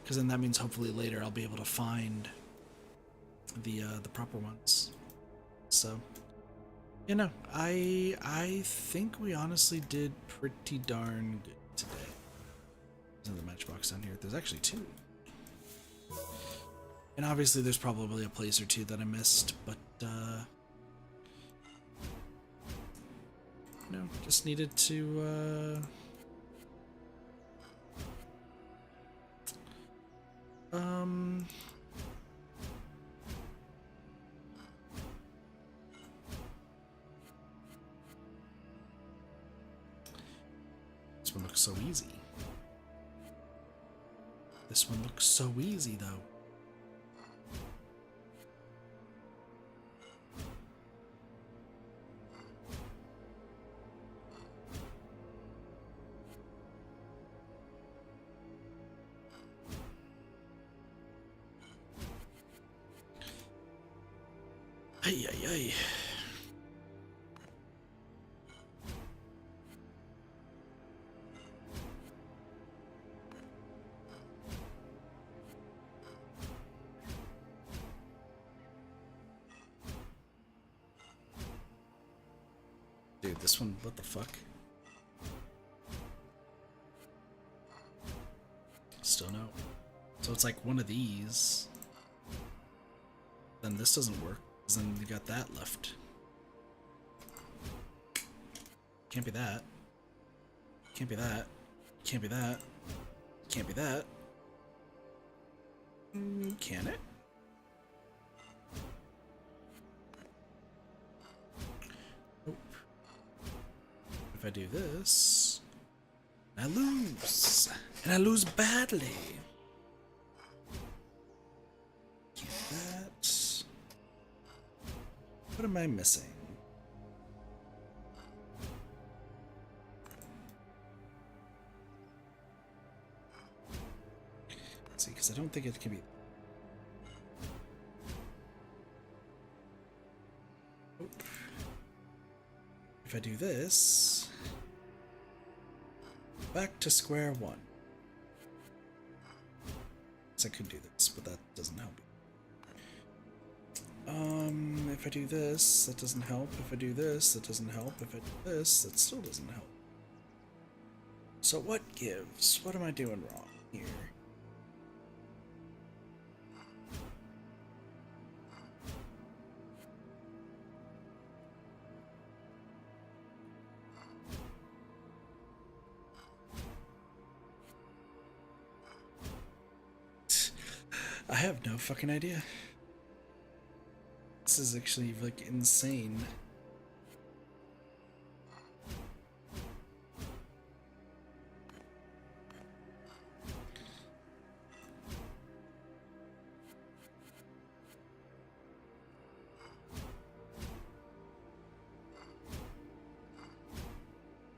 Because then that means hopefully later I'll be able to find the proper ones. So, you know, I think we honestly did pretty darn good today. There's another matchbox down here. There's actually two. And obviously there's probably a place or two that I missed, but you know, just needed to this one looks so easy. This one looks so easy though. Ay, ay, ay. Dude, this one, what the fuck? Still no. So it's like one of these. Then this doesn't work. Then you got that left. Can't be that. Can't be that. Can't be that. Can't be that. Can it? Nope. If I do this, I lose. And I lose badly. Can't that. What am I missing? Let's see, because I don't think it can be. Oop. If I do this, back to square one. So I could do this, but that doesn't help. If I do this, that doesn't help. If I do this, that doesn't help. If I do this, that still doesn't help. So what gives? What am I doing wrong here? I have no fucking idea. This is actually like insane.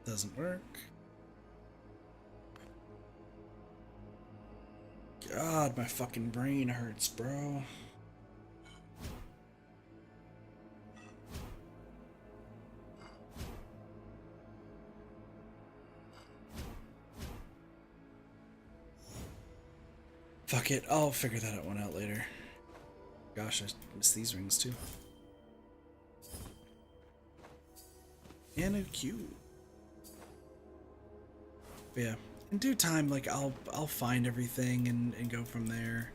Doesn't work. God, my fucking brain hurts, bro. Fuck it, I'll figure that one out later. Gosh, I miss these rings too. And a cube. But yeah, in due time, like I'll find everything and go from there.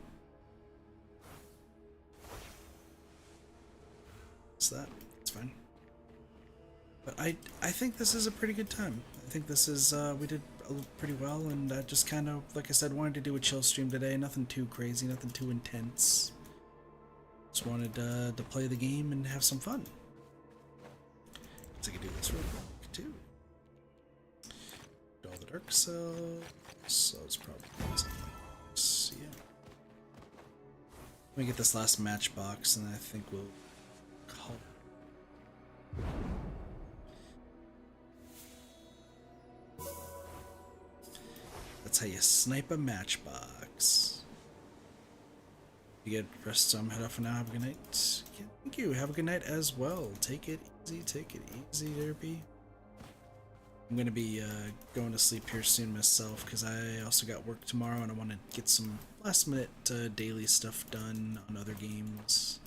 What's that? It's fine. But I think this is a pretty good time. I think this is we did pretty well, and I just kind of, like I said, wanted to do a chill stream today. Nothing too crazy, nothing too intense. Just wanted to play the game and have some fun. So I could do this real quick too. All the dark cells, so it's probably yeah. Let me get this last matchbox, and I think we'll call. That's how you snipe a matchbox. You get rest, so I'm head off for now. Have a good night. Yeah, thank you. Have a good night as well. Take it easy, Derpy. I'm gonna be going to sleep here soon myself because I also got work tomorrow and I want to get some last minute daily stuff done on other games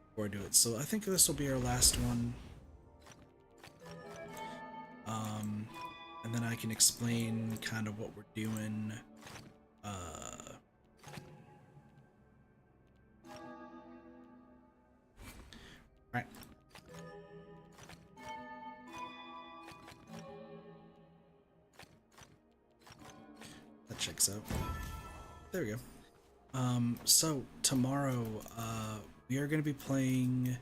before I do it. So I think this will be our last one. And then I can explain kind of what we're doing. Right. That checks out. There we go. So tomorrow, we are going to be playing,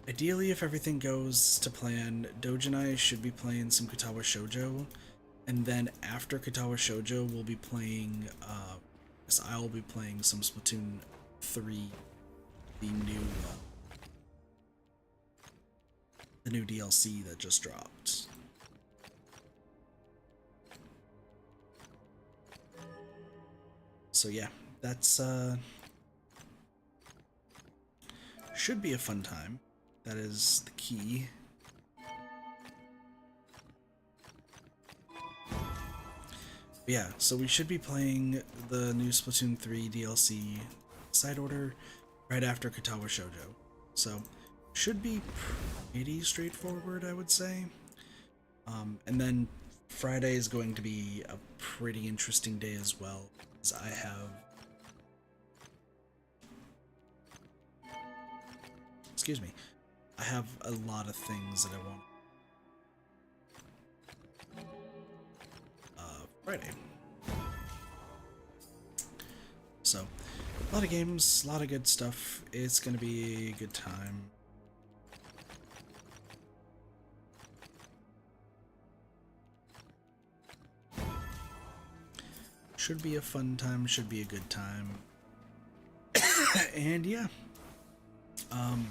ideally if everything goes to plan, Doge and I should be playing some Katawa Shoujo, and then after Katawa Shoujo, we'll be playing, I'll be playing some Splatoon 3, the new DLC that just dropped. So yeah, that's should be a fun time. That is the key. But yeah, so we should be playing the new Splatoon 3 DLC side order right after Katawa Shoujo. So should be pretty straightforward, I would say. And then Friday is going to be a pretty interesting day as well, as I have, excuse me, I have a lot of things that I want Friday. So a lot of games, a lot of good stuff. It's gonna be a good time. Should be a fun time, should be a good time. And yeah.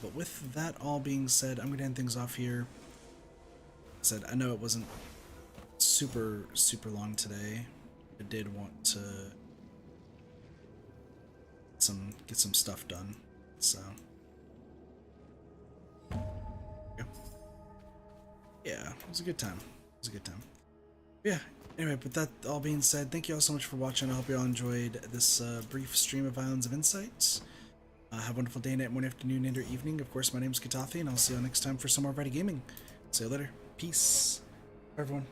But with that all being said, I'm gonna end things off here. I know it wasn't super long today. I did want to get some stuff done, so yeah, it was a good time. Yeah. Anyway, with that all being said, thank you all so much for watching. I hope you all enjoyed this brief stream of Islands of Insight. Have a wonderful day, night, morning, afternoon, and or evening. Of course, my name is Katafi, and I'll see you all next time for some more Ready Gaming. See you later. Peace. Bye, everyone.